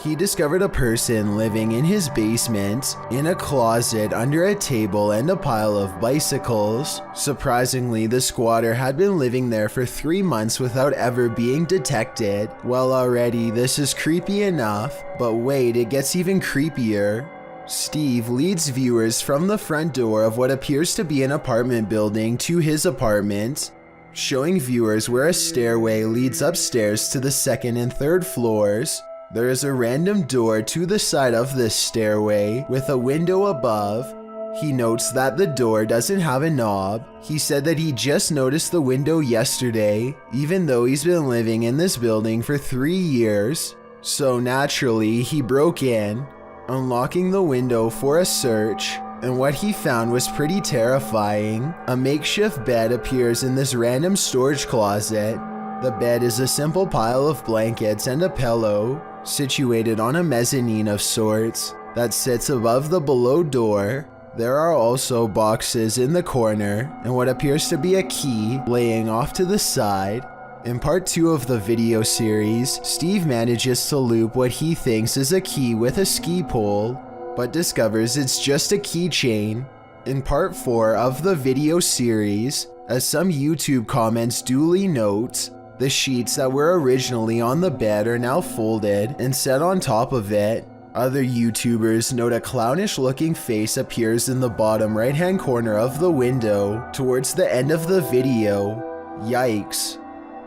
he discovered a person living in his basement, in a closet under a table and a pile of bicycles. Surprisingly, the squatter had been living there for 3 months without ever being detected. Well, already this is creepy enough, but wait, it gets even creepier. Steve leads viewers from the front door of what appears to be an apartment building to his apartment, showing viewers where a stairway leads upstairs to the 2nd and 3rd floors. There is a random door to the side of this stairway with a window above. He notes that the door doesn't have a knob. He said that he just noticed the window yesterday, even though he's been living in this building for 3 years. So naturally, he broke in, unlocking the window for a search, and what he found was pretty terrifying. A makeshift bed appears in this random storage closet. The bed is a simple pile of blankets and a pillow, situated on a mezzanine of sorts that sits above the below door. There are also boxes in the corner and what appears to be a key laying off to the side. In part 2 of the video series, Steve manages to loop what he thinks is a key with a ski pole, but discovers it's just a keychain. In part 4 of the video series, as some YouTube comments duly note, the sheets that were originally on the bed are now folded and set on top of it. Other YouTubers note a clownish looking face appears in the bottom right hand corner of the window towards the end of the video. Yikes.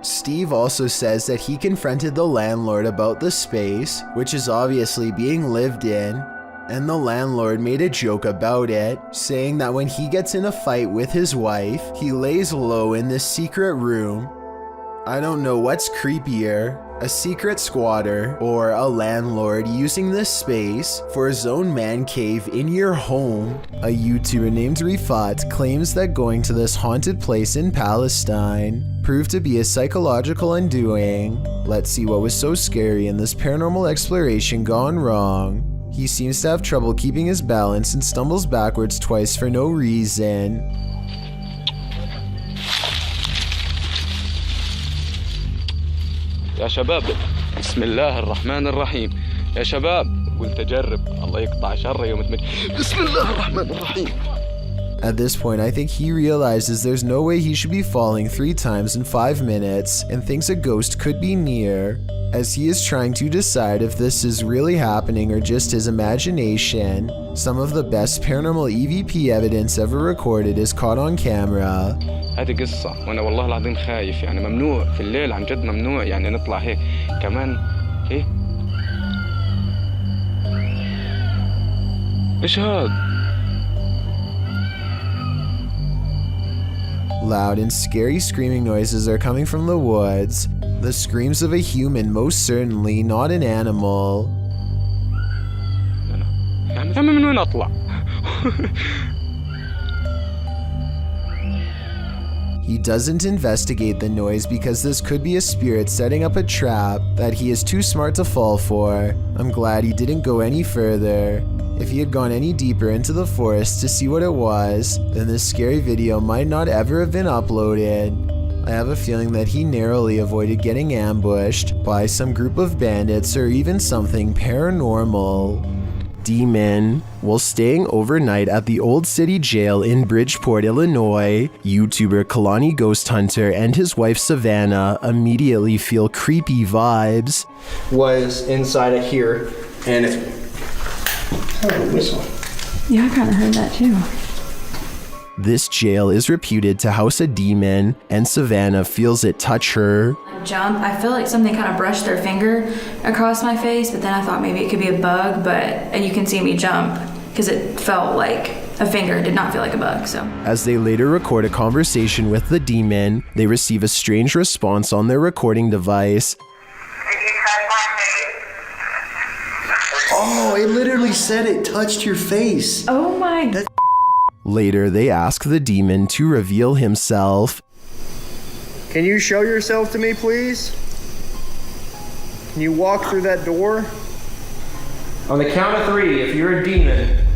Steve also says that he confronted the landlord about the space, which is obviously being lived in, and the landlord made a joke about it, saying that when he gets in a fight with his wife, he lays low in this secret room. I don't know what's creepier, a secret squatter or a landlord using this space for his own man cave in your home. A YouTuber named Rifat claims that going to this haunted place in Palestine proved to be a psychological undoing. Let's see what was so scary in this paranormal exploration gone wrong. He seems to have trouble keeping his balance and stumbles backwards twice for no reason. يا شباب بسم الله الرحمن الرحيم يا شباب قلت أجرب الله يقطع شر يوم تمت بسم الله الرحمن الرحيم. At this point, I think he realizes there's no way he should be falling 3 times in 5 minutes and thinks a ghost could be near, as he is trying to decide if this is really happening or just his imagination. Some of the best paranormal EVP evidence ever recorded is caught on camera. هذه قصة وأنا والله العظيم خايف يعني ممنوع في الليل عن جد ممنوع يعني نطلع هيك كمان إيه إيش هاد؟ Loud and scary screaming noises are coming from the woods. The screams of a human, most certainly not an animal. يعني من وين أطلع؟ He doesn't investigate the noise because this could be a spirit setting up a trap that he is too smart to fall for. I'm glad he didn't go any further. If he had gone any deeper into the forest to see what it was, then this scary video might not ever have been uploaded. I have a feeling that he narrowly avoided getting ambushed by some group of bandits or even something paranormal. Demon. While staying overnight at the Old City Jail in Bridgeport, Illinois, YouTuber Kalani Ghost Hunter and his wife Savannah immediately feel creepy vibes. Was inside of here, and it's a whistle. Yeah, I kind of heard that too. This jail is reputed to house a demon, and Savannah feels it touch her. Jump. I feel like something kind of brushed their finger across my face, but then I thought maybe it could be a bug, and you can see me jump because it felt like a finger. It did not feel like a bug, so. As they later record a conversation with the demon, they receive a strange response on their recording device. Oh, it literally said it touched your face. Oh my God. Later, they ask the demon to reveal himself. Can you show yourself to me, please? Can you walk through that door? On the count of 3, if you're a demon.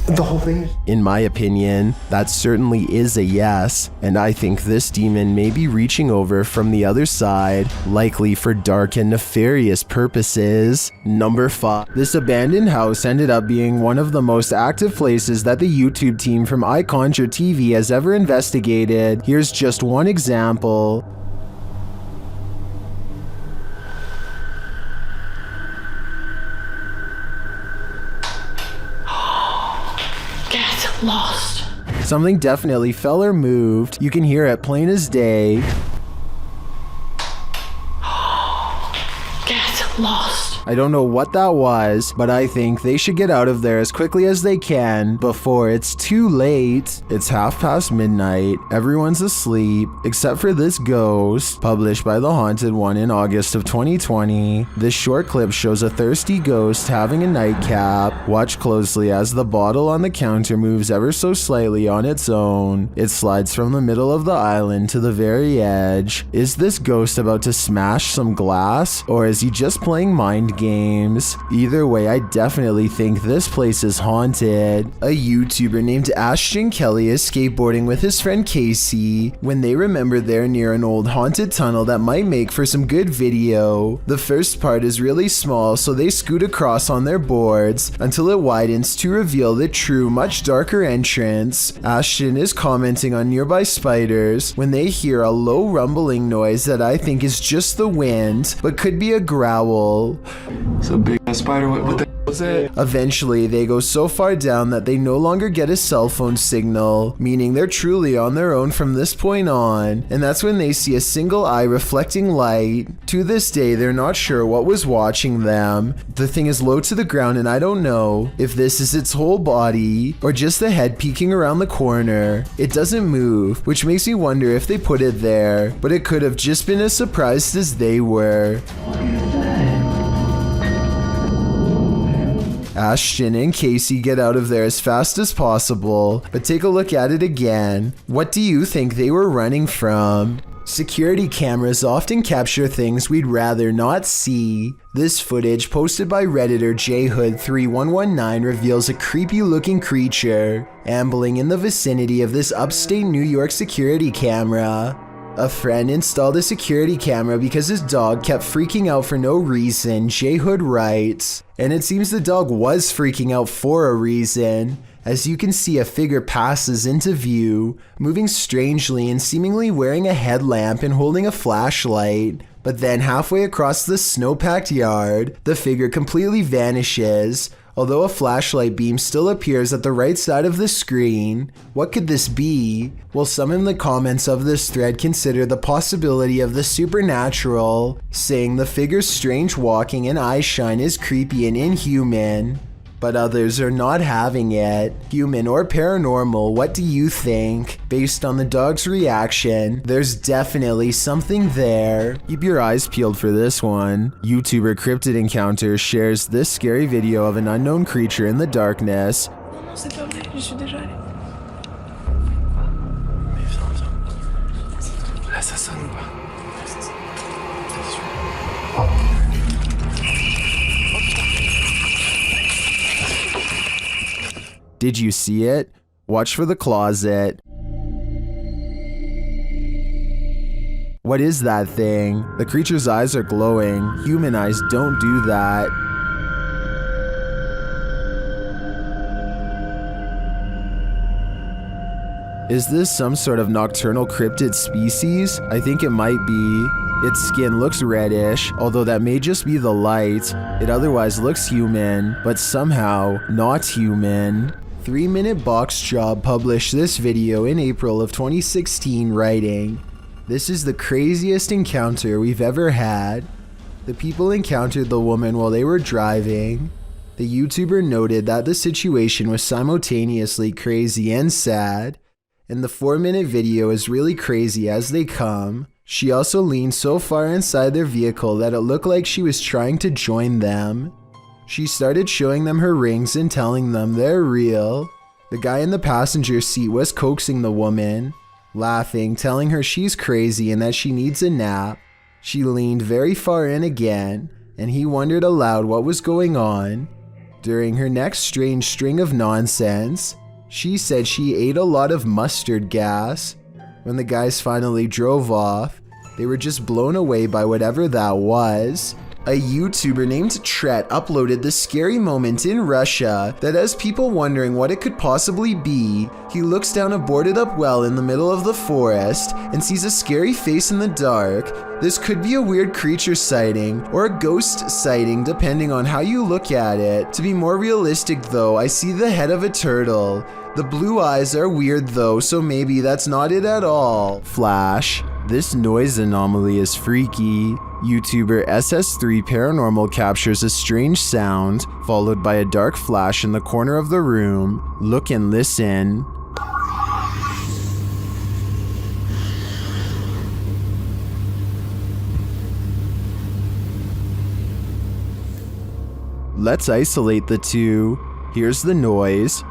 The whole thing? In my opinion, that certainly is a yes, and I think this demon may be reaching over from the other side, likely for dark and nefarious purposes. Number 5. This abandoned house ended up being one of the most active places that the YouTube team from iConjure TV has ever investigated. Here's just one example. Lost. Something definitely fell or moved. You can hear it plain as day. Get lost. I don't know what that was, but I think they should get out of there as quickly as they can before it's too late. It's midnight. Everyone's asleep, except for this ghost, published by The Haunted One in August of 2020. This short clip shows a thirsty ghost having a nightcap. Watch closely as the bottle on the counter moves ever so slightly on its own. It slides from the middle of the island to the very edge. Is this ghost about to smash some glass, or is he just playing mind games? Either way, I definitely think this place is haunted. A YouTuber named Ashton Kelly is skateboarding with his friend Casey when they remember they're near an old haunted tunnel that might make for some good video. The first part is really small, so they scoot across on their boards until it widens to reveal the true, much darker entrance. Ashton is commenting on nearby spiders when they hear a low rumbling noise that I think is just the wind, but could be a growl. It's a big ass spider. What the hell was that? Eventually, they go so far down that they no longer get a cell phone signal, meaning they're truly on their own from this point on, and that's when they see a single eye reflecting light. To this day, they're not sure what was watching them. The thing is low to the ground, and I don't know if this is its whole body or just the head peeking around the corner. It doesn't move, which makes me wonder if they put it there, but it could have just been as surprised as they were. Ashton and Casey get out of there as fast as possible, but take a look at it again. What do you think they were running from? Security cameras often capture things we'd rather not see. This footage, posted by Redditor JHood3119, reveals a creepy looking creature ambling in the vicinity of this upstate New York security camera. A friend installed a security camera because his dog kept freaking out for no reason, J. Hood writes. And it seems the dog was freaking out for a reason. As you can see, a figure passes into view, moving strangely and seemingly wearing a headlamp and holding a flashlight. But then halfway across the snow-packed yard, the figure completely vanishes, although a flashlight beam still appears at the right side of the screen. What could this be? Well, some in the comments of this thread consider the possibility of the supernatural, saying the figure's strange walking and eye shine is creepy and inhuman. But others are not having it. Human or paranormal, what do you think? Based on the dog's reaction, there's definitely something there. Keep your eyes peeled for this one. YouTuber Cryptid Encounter shares this scary video of an unknown creature in the darkness. Did you see it? Watch for the closet. What is that thing? The creature's eyes are glowing. Human eyes don't do that. Is this some sort of nocturnal cryptid species? I think it might be. Its skin looks reddish, although that may just be the light. It otherwise looks human, but somehow not human. 3-Minute Box Job published this video in April of 2016, writing, "This is the craziest encounter we've ever had. The people encountered the woman while they were driving. The YouTuber noted that the situation was simultaneously crazy and sad, and the 4-minute video is really crazy as they come. She also leaned so far inside their vehicle that it looked like she was trying to join them. She started showing them her rings and telling them they're real. The guy in the passenger seat was coaxing the woman, laughing, telling her she's crazy and that she needs a nap. She leaned very far in again, and he wondered aloud what was going on. During her next strange string of nonsense, she said she ate a lot of mustard gas. When the guys finally drove off, they were just blown away by whatever that was. A YouTuber named Tret uploaded this scary moment in Russia that has people wondering what it could possibly be. He looks down a boarded up well in the middle of the forest and sees a scary face in the dark. This could be a weird creature sighting or a ghost sighting depending on how you look at it. To be more realistic though, I see the head of a turtle. The blue eyes are weird though, so maybe that's not it at all. Flash. This noise anomaly is freaky. YouTuber SS3 Paranormal captures a strange sound, followed by a dark flash in the corner of the room. Look and listen. Let's isolate the two. Here's the noise.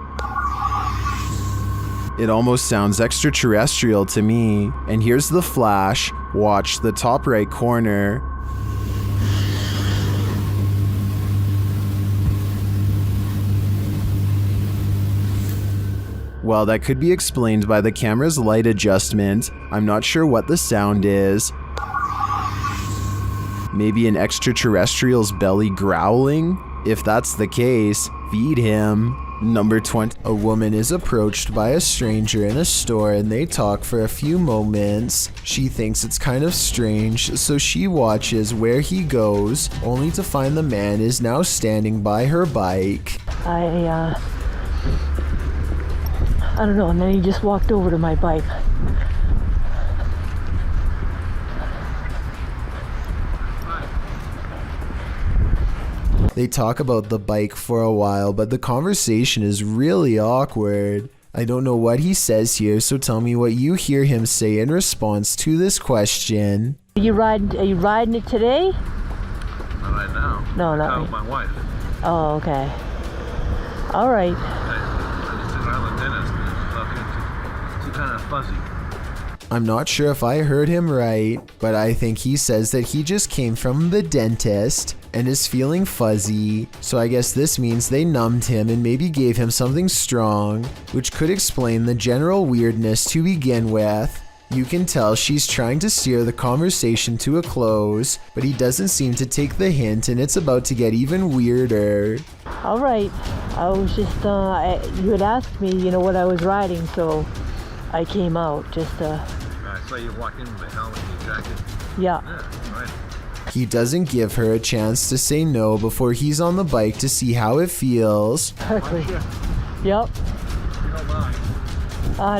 It almost sounds extraterrestrial to me. And here's the flash. Watch the top right corner. Well, that could be explained by the camera's light adjustment. I'm not sure what the sound is. Maybe an extraterrestrial's belly growling? If that's the case, feed him. Number 20. A woman is approached by a stranger in a store and they talk for a few moments. She thinks it's kind of strange, so she watches where he goes, only to find the man is now standing by her bike. I don't know, and then he just walked over to my bike. They talk about the bike for a while, but the conversation is really awkward. I don't know what he says here, so tell me what you hear him say in response to this question. Are you riding it today? Not right now. No, not right. With my wife. Oh, okay. All right. I just took her to the dentist and it's kind of fuzzy. I'm not sure if I heard him right, but I think he says that he just came from the dentist and is feeling fuzzy, so I guess this means they numbed him and maybe gave him something strong, which could explain the general weirdness to begin with. You can tell she's trying to steer the conversation to a close, but he doesn't seem to take the hint and it's about to get even weirder. All right. I was just, you had asked me, you know, what I was riding, so I came out just I saw you walk in with a helmet and your jacket. Yeah. Right. He doesn't give her a chance to say no before he's on the bike to see how it feels. Exactly. Yep.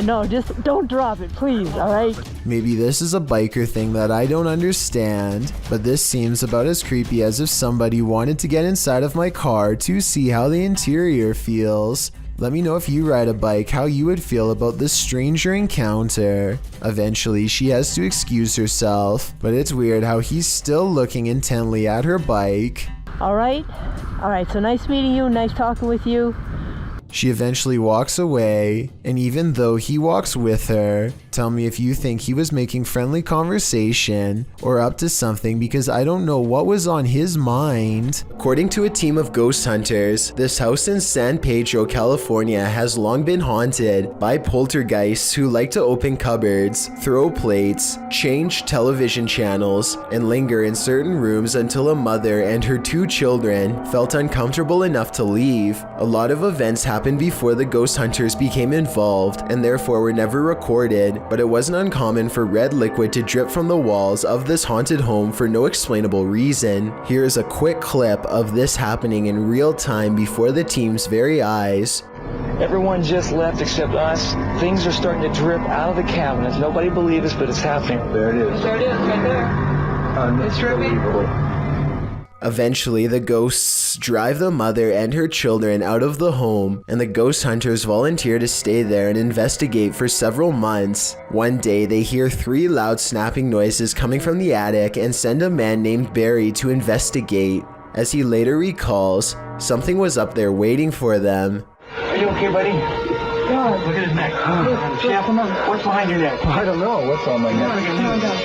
No, just don't drop it, please, all right? Maybe this is a biker thing that I don't understand, but this seems about as creepy as if somebody wanted to get inside of my car to see how the interior feels. Let me know if you ride a bike how you would feel about this stranger encounter. Eventually, she has to excuse herself, but it's weird how he's still looking intently at her bike. All right, so nice meeting you, nice talking with you. She eventually walks away, and even though he walks with her, tell me if you think he was making friendly conversation or up to something, because I don't know what was on his mind. According to a team of ghost hunters, this house in San Pedro, California has long been haunted by poltergeists who like to open cupboards, throw plates, change television channels, and linger in certain rooms until a mother and her 2 children felt uncomfortable enough to leave. A lot of events happened before the ghost hunters became involved and therefore were never recorded, but it wasn't uncommon for red liquid to drip from the walls of this haunted home for no explainable reason. Here is a quick clip of this happening in real time before the team's very eyes. Everyone just left except us. Things are starting to drip out of the cabinets. Nobody believes us, but it's happening. There it is. There it is, right there. It's dripping. Eventually, the ghosts drive the mother and her children out of the home, and the ghost hunters volunteer to stay there and investigate for several months. One day, they hear 3 loud snapping noises coming from the attic and send a man named Barry to investigate. As he later recalls, something was up there waiting for them. Are you okay, buddy? God, look at his neck. What's behind your neck? I don't know what's on my neck. Come on down.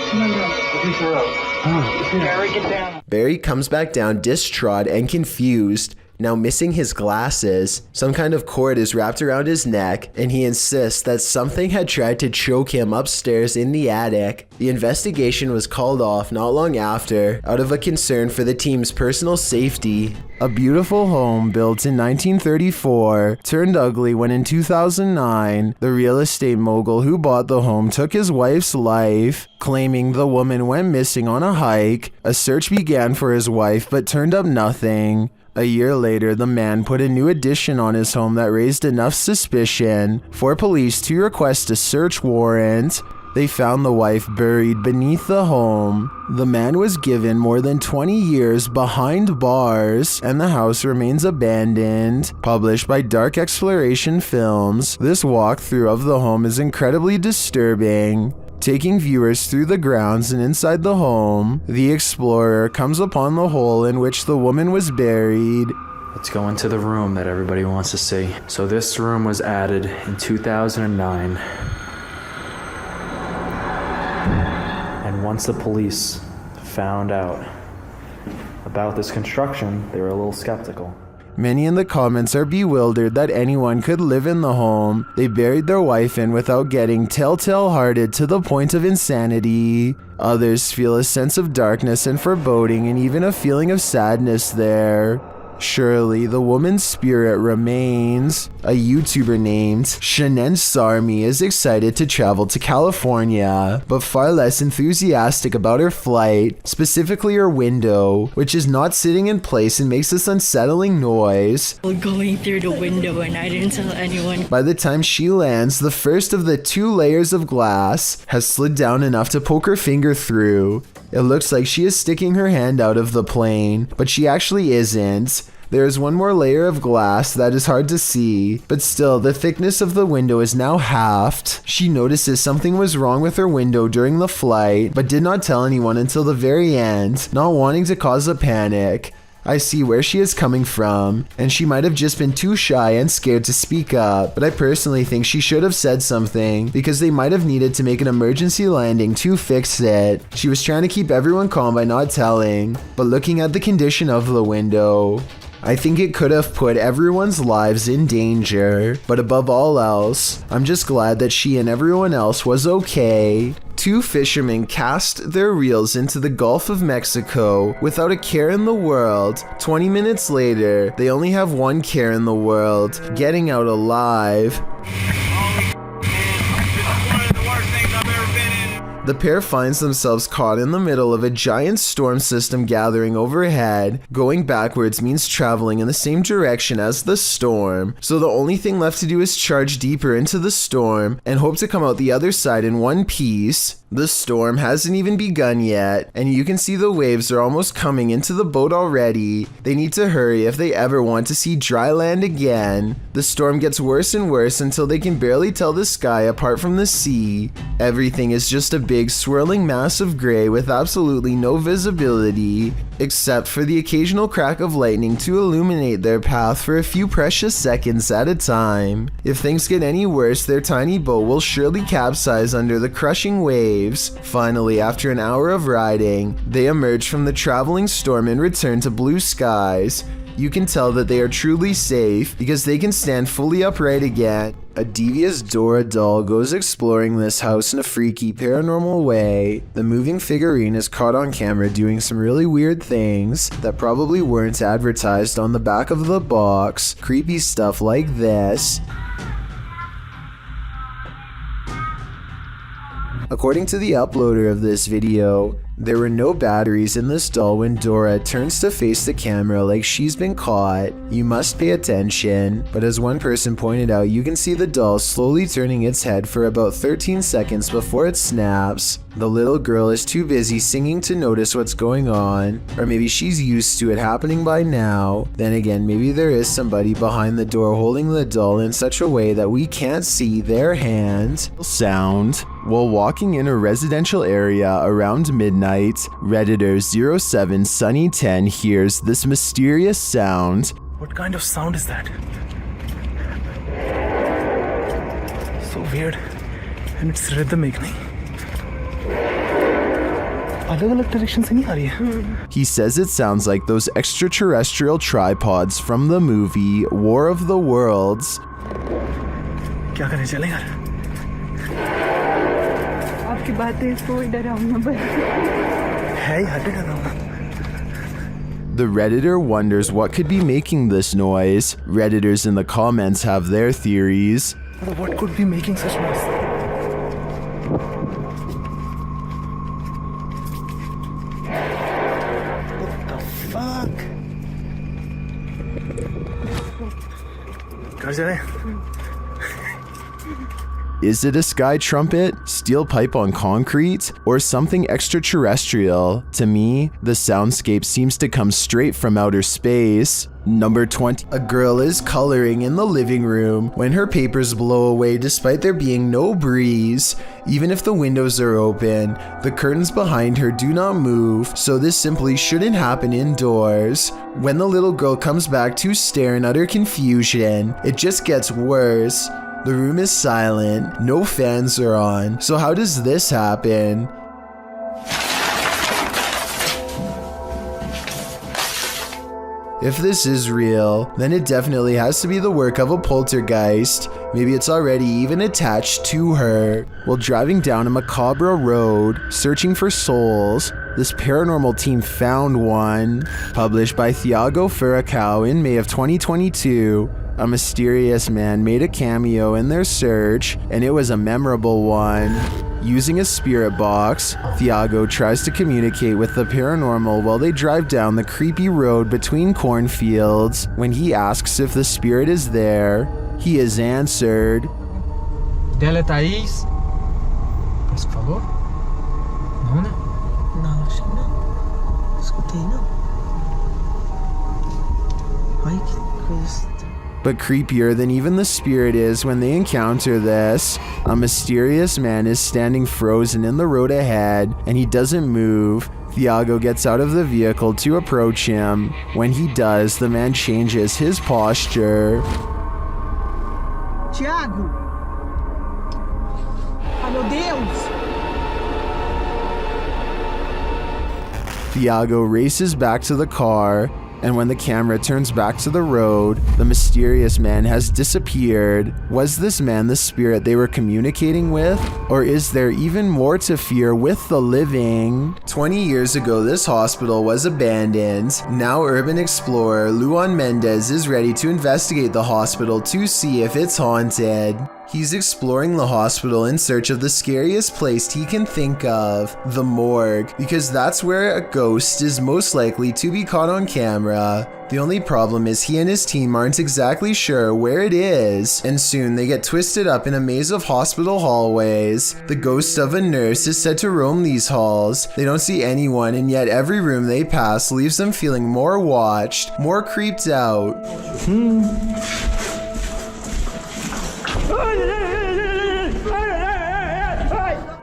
Release her up. Barry, get down. Barry comes back down distraught and confused, now missing his glasses. Some kind of cord is wrapped around his neck, and he insists that something had tried to choke him upstairs in the attic. The investigation was called off not long after, out of a concern for the team's personal safety. A beautiful home built in 1934 turned ugly when in 2009, the real estate mogul who bought the home took his wife's life, claiming the woman went missing on a hike. A search began for his wife but turned up nothing. A year later, the man put a new addition on his home that raised enough suspicion for police to request a search warrant. They found the wife buried beneath the home. The man was given more than 20 years behind bars, and the house remains abandoned. Published by Dark Exploration Films, this walkthrough of the home is incredibly disturbing. Taking viewers through the grounds and inside the home, the explorer comes upon the hole in which the woman was buried. Let's go into the room that everybody wants to see. So this room was added in 2009. And once the police found out about this construction, they were a little skeptical. Many in the comments are bewildered that anyone could live in the home they buried their wife in without getting telltale-hearted to the point of insanity. Others feel a sense of darkness and foreboding and even a feeling of sadness there. Surely the woman's spirit remains. A YouTuber named Shanen Sarmi is excited to travel to California, but far less enthusiastic about her flight, specifically her window, which is not sitting in place and makes this unsettling noise. Going through the window and I didn't tell anyone. By the time she lands, the first of the 2 layers of glass has slid down enough to poke her finger through. It looks like she is sticking her hand out of the plane, but she actually isn't. There is one more layer of glass that is hard to see, but still the thickness of the window is now halved. She notices something was wrong with her window during the flight, but did not tell anyone until the very end, not wanting to cause a panic. I see where she is coming from, and she might have just been too shy and scared to speak up, but I personally think she should have said something, because they might have needed to make an emergency landing to fix it. She was trying to keep everyone calm by not telling, but looking at the condition of the window, I think it could have put everyone's lives in danger, but above all else, I'm just glad that she and everyone else was okay. Two fishermen cast their reels into the Gulf of Mexico without a care in the world. 20 minutes later, they only have one care in the world, getting out alive. The pair finds themselves caught in the middle of a giant storm system gathering overhead. Going backwards means traveling in the same direction as the storm, so the only thing left to do is charge deeper into the storm and hope to come out the other side in one piece. The storm hasn't even begun yet, and you can see the waves are almost coming into the boat already. They need to hurry if they ever want to see dry land again. The storm gets worse and worse until they can barely tell the sky apart from the sea. Everything is just a big swirling mass of gray with absolutely no visibility, except for the occasional crack of lightning to illuminate their path for a few precious seconds at a time. If things get any worse, their tiny boat will surely capsize under the crushing waves. Finally, after an hour of riding, they emerge from the traveling storm and return to blue skies. You can tell that they are truly safe because they can stand fully upright again. A devious Dora doll goes exploring this house in a freaky paranormal way. The moving figurine is caught on camera doing some really weird things that probably weren't advertised on the back of the box. Creepy stuff like this. According to the uploader of this video, there were no batteries in this doll when Dora turns to face the camera like she's been caught. You must pay attention, but as one person pointed out, you can see the doll slowly turning its head for about 13 seconds before it snaps. The little girl is too busy singing to notice what's going on, or maybe she's used to it happening by now. Then again, maybe there is somebody behind the door holding the doll in such a way that we can't see their hand. Sound. While walking in a residential area around midnight, Redditor 07 Sunny 10 hears this mysterious sound. What kind of sound is that? So weird. And it's rhythmic, nahi? अलग-अलग direction से नहीं आ रही है. He says it sounds like those extraterrestrial tripods from the movie War of the Worlds. क्या करें, चलें यार? आपकी बातें कोई डरावना बन है यार, डरावना. The Redditor wonders what could be making this noise. Redditors in the comments have their theories. What could be making such noise? What the fuck? घर जा रहे हैं? Is it a sky trumpet, steel pipe on concrete, or something extraterrestrial? To me, the soundscape seems to come straight from outer space. Number 20. A girl is coloring in the living room when her papers blow away despite there being no breeze. Even if the windows are open, the curtains behind her do not move, so this simply shouldn't happen indoors. When the little girl comes back to stare in utter confusion, it just gets worse. The room is silent, no fans are on, so how does this happen? If this is real, then it definitely has to be the work of a poltergeist. Maybe it's already even attached to her. While driving down a macabre road, searching for souls, this paranormal team found one. Published by Thiago Furacao in May of 2022. A mysterious man made a cameo in their search, and it was a memorable one. Using a spirit box, Thiago tries to communicate with the paranormal while they drive down the creepy road between cornfields. When he asks if the spirit is there, he is answered. Dela Thaís. Mas por favor? Não, né? Não, acho que não. Escutei, não. Ai, que coisa. But creepier than even the spirit is when they encounter this. A mysterious man is standing frozen in the road ahead, and he doesn't move. Thiago gets out of the vehicle to approach him. When he does, the man changes his posture. Thiago! Oh, meu Deus! Thiago races back to the car. And when the camera turns back to the road, the mysterious man has disappeared. Was this man the spirit they were communicating with? Or is there even more to fear with the living? 20 years ago, this hospital was abandoned. Now urban explorer Luan Mendez is ready to investigate the hospital to see if it's haunted. He's exploring the hospital in search of the scariest place he can think of, the morgue, because that's where a ghost is most likely to be caught on camera. The only problem is he and his team aren't exactly sure where it is, and soon they get twisted up in a maze of hospital hallways. The ghost of a nurse is said to roam these halls. They don't see anyone, and yet every room they pass leaves them feeling more watched, more creeped out.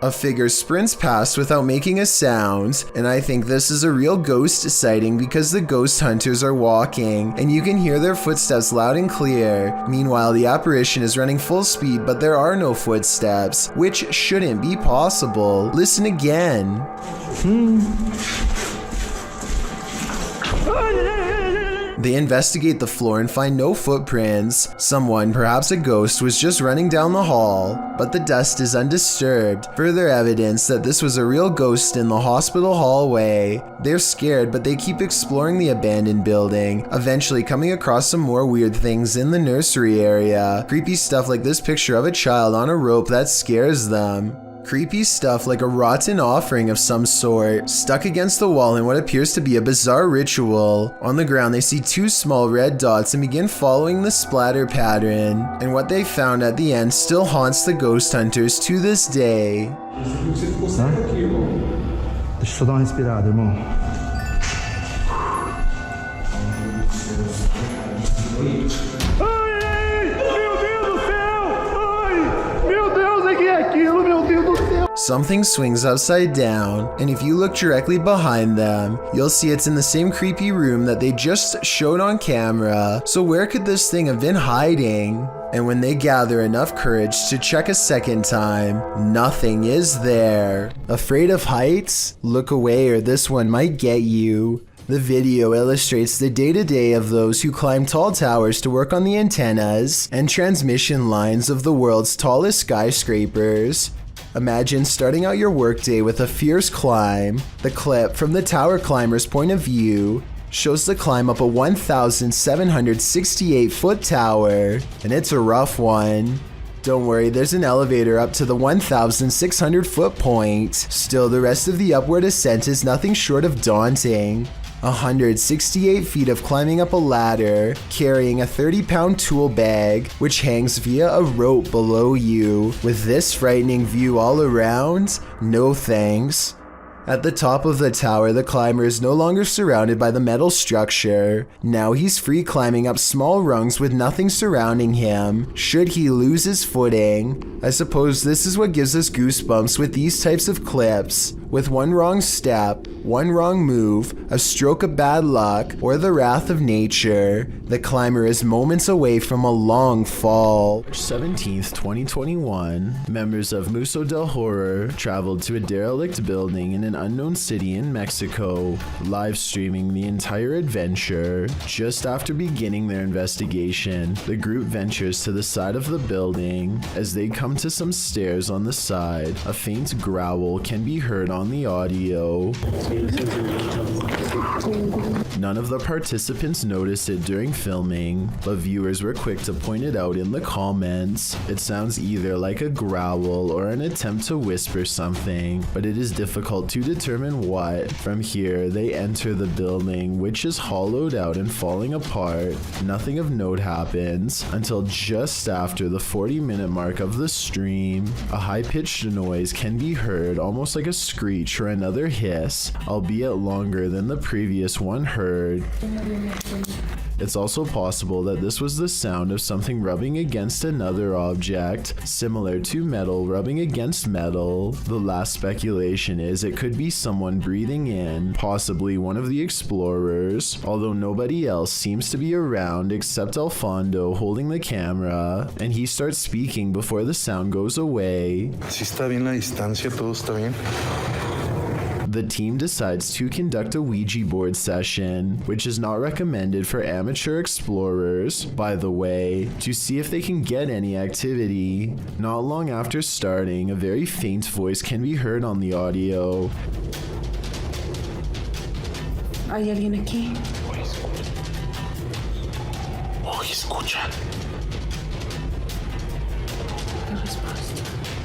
A figure sprints past without making a sound, and I think this is a real ghost sighting because the ghost hunters are walking, and you can hear their footsteps loud and clear. Meanwhile, the apparition is running full speed, but there are no footsteps, which shouldn't be possible. Listen again. They investigate the floor and find no footprints. Someone, perhaps a ghost, was just running down the hall, but the dust is undisturbed. Further evidence that this was a real ghost in the hospital hallway. They're scared, but they keep exploring the abandoned building, eventually coming across some more weird things in the nursery area. Creepy stuff like this picture of a child on a rope that scares them. Creepy stuff like a rotten offering of some sort, stuck against the wall in what appears to be a bizarre ritual. On the ground they see two small red dots and begin following the splatter pattern, and what they found at the end still haunts the ghost hunters to this day. Deixa eu só dar uma respirada, irmão. Something swings upside down, and if you look directly behind them, you'll see it's in the same creepy room that they just showed on camera. So where could this thing have been hiding? And when they gather enough courage to check a second time, nothing is there. Afraid of heights? Look away or this one might get you. The video illustrates the day-to-day of those who climb tall towers to work on the antennas and transmission lines of the world's tallest skyscrapers. Imagine starting out your workday with a fierce climb. The clip, from the tower climber's point of view, shows the climb up a 1,768-foot tower, and it's a rough one. Don't worry, there's an elevator up to the 1,600-foot point. Still, the rest of the upward ascent is nothing short of daunting. 168 feet of climbing up a ladder, carrying a 30-pound tool bag, which hangs via a rope below you. With this frightening view all around, no thanks. At the top of the tower, the climber is no longer surrounded by the metal structure. Now he's free climbing up small rungs with nothing surrounding him, should he lose his footing. I suppose this is what gives us goosebumps with these types of clips. With one wrong step, one wrong move, a stroke of bad luck, or the wrath of nature, the climber is moments away from a long fall. March 17th, 2021, members of Museo del Horror traveled to a derelict building in an unknown city in Mexico, live streaming the entire adventure. Just after beginning their investigation, the group ventures to the side of the building. As they come to some stairs on the side, a faint growl can be heard on the audio. None of the participants noticed it during filming, but viewers were quick to point it out in the comments. It sounds either like a growl or an attempt to whisper something, but it is difficult to determine what. From here, they enter the building, which is hollowed out and falling apart. Nothing of note happens until just after the 40-minute mark of the stream. A high-pitched noise can be heard, almost like a screech or another hiss, albeit longer than the previous one heard. It's also possible that this was the sound of something rubbing against another object, similar to metal rubbing against metal. The last speculation is it could be someone breathing in, possibly one of the explorers, although nobody else seems to be around except Alfondo holding the camera, and he starts speaking before the sound goes away. Si está bien la distancia, todo está bien. the team decides to conduct a Ouija board session, which is not recommended for amateur explorers, by the way, to see if they can get any activity. Not long after starting, a very faint voice can be heard on the audio. ¿Hay alguien aquí? Oh, escucha.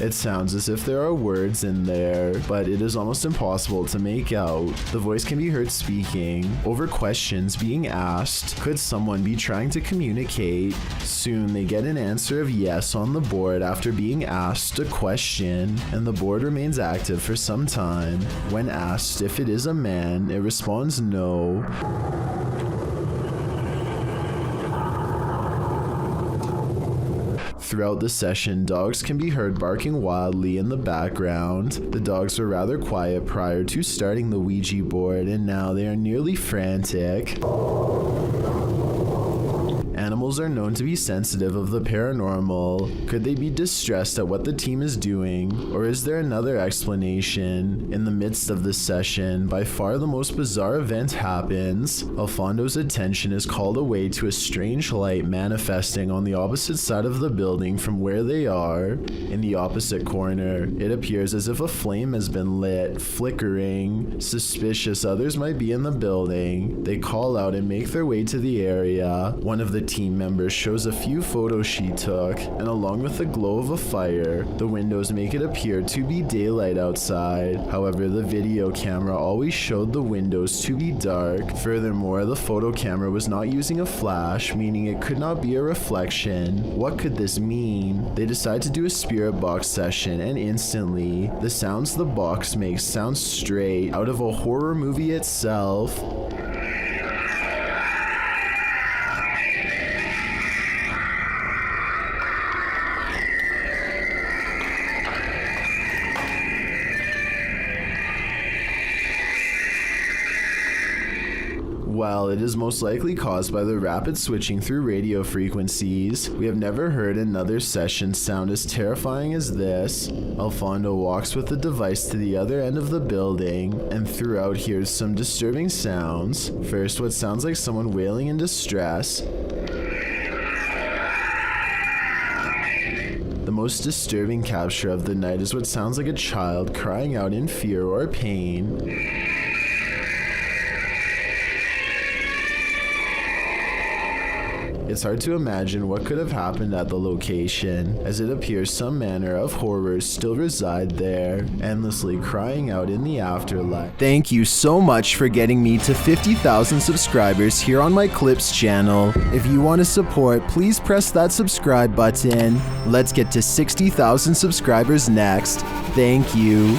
It sounds as if there are words in there, but it is almost impossible to make out. The voice can be heard speaking over questions being asked. Could someone be trying to communicate? Soon they get an answer of yes on the board after being asked a question, and the board remains active for some time. When asked if it is a man, it responds no. Throughout the session, dogs can be heard barking wildly in the background. The dogs were rather quiet prior to starting the Ouija board, and now they are nearly frantic. Animals are known to be sensitive of the paranormal. Could they be distressed at what the team is doing? Or is there another explanation? In the midst of this session, by far the most bizarre event happens. Alfondo's attention is called away to a strange light manifesting on the opposite side of the building from where they are. In the opposite corner, it appears as if a flame has been lit, flickering. Suspicious others might be in the building. They call out and make their way to the area. One of the team members shows a few photos she took, and along with the glow of a fire, the windows make it appear to be daylight outside. However, the video camera always showed the windows to be dark. Furthermore, the photo camera was not using a flash, meaning it could not be a reflection. What could this mean? They decide to do a spirit box session, and instantly, the sounds the box makes sound straight out of a horror movie itself. While it is most likely caused by the rapid switching through radio frequencies, we have never heard another session sound as terrifying as this. Alfondo walks with the device to the other end of the building, and throughout hears some disturbing sounds. First, what sounds like someone wailing in distress. The most disturbing capture of the night is what sounds like a child crying out in fear or pain. It's hard to imagine what could have happened at the location, as it appears some manner of horrors still reside there, endlessly crying out in the afterlife. Thank you so much for getting me to 50,000 subscribers here on my Clips channel. If you want to support, please press that subscribe button. Let's get to 60,000 subscribers next. Thank you.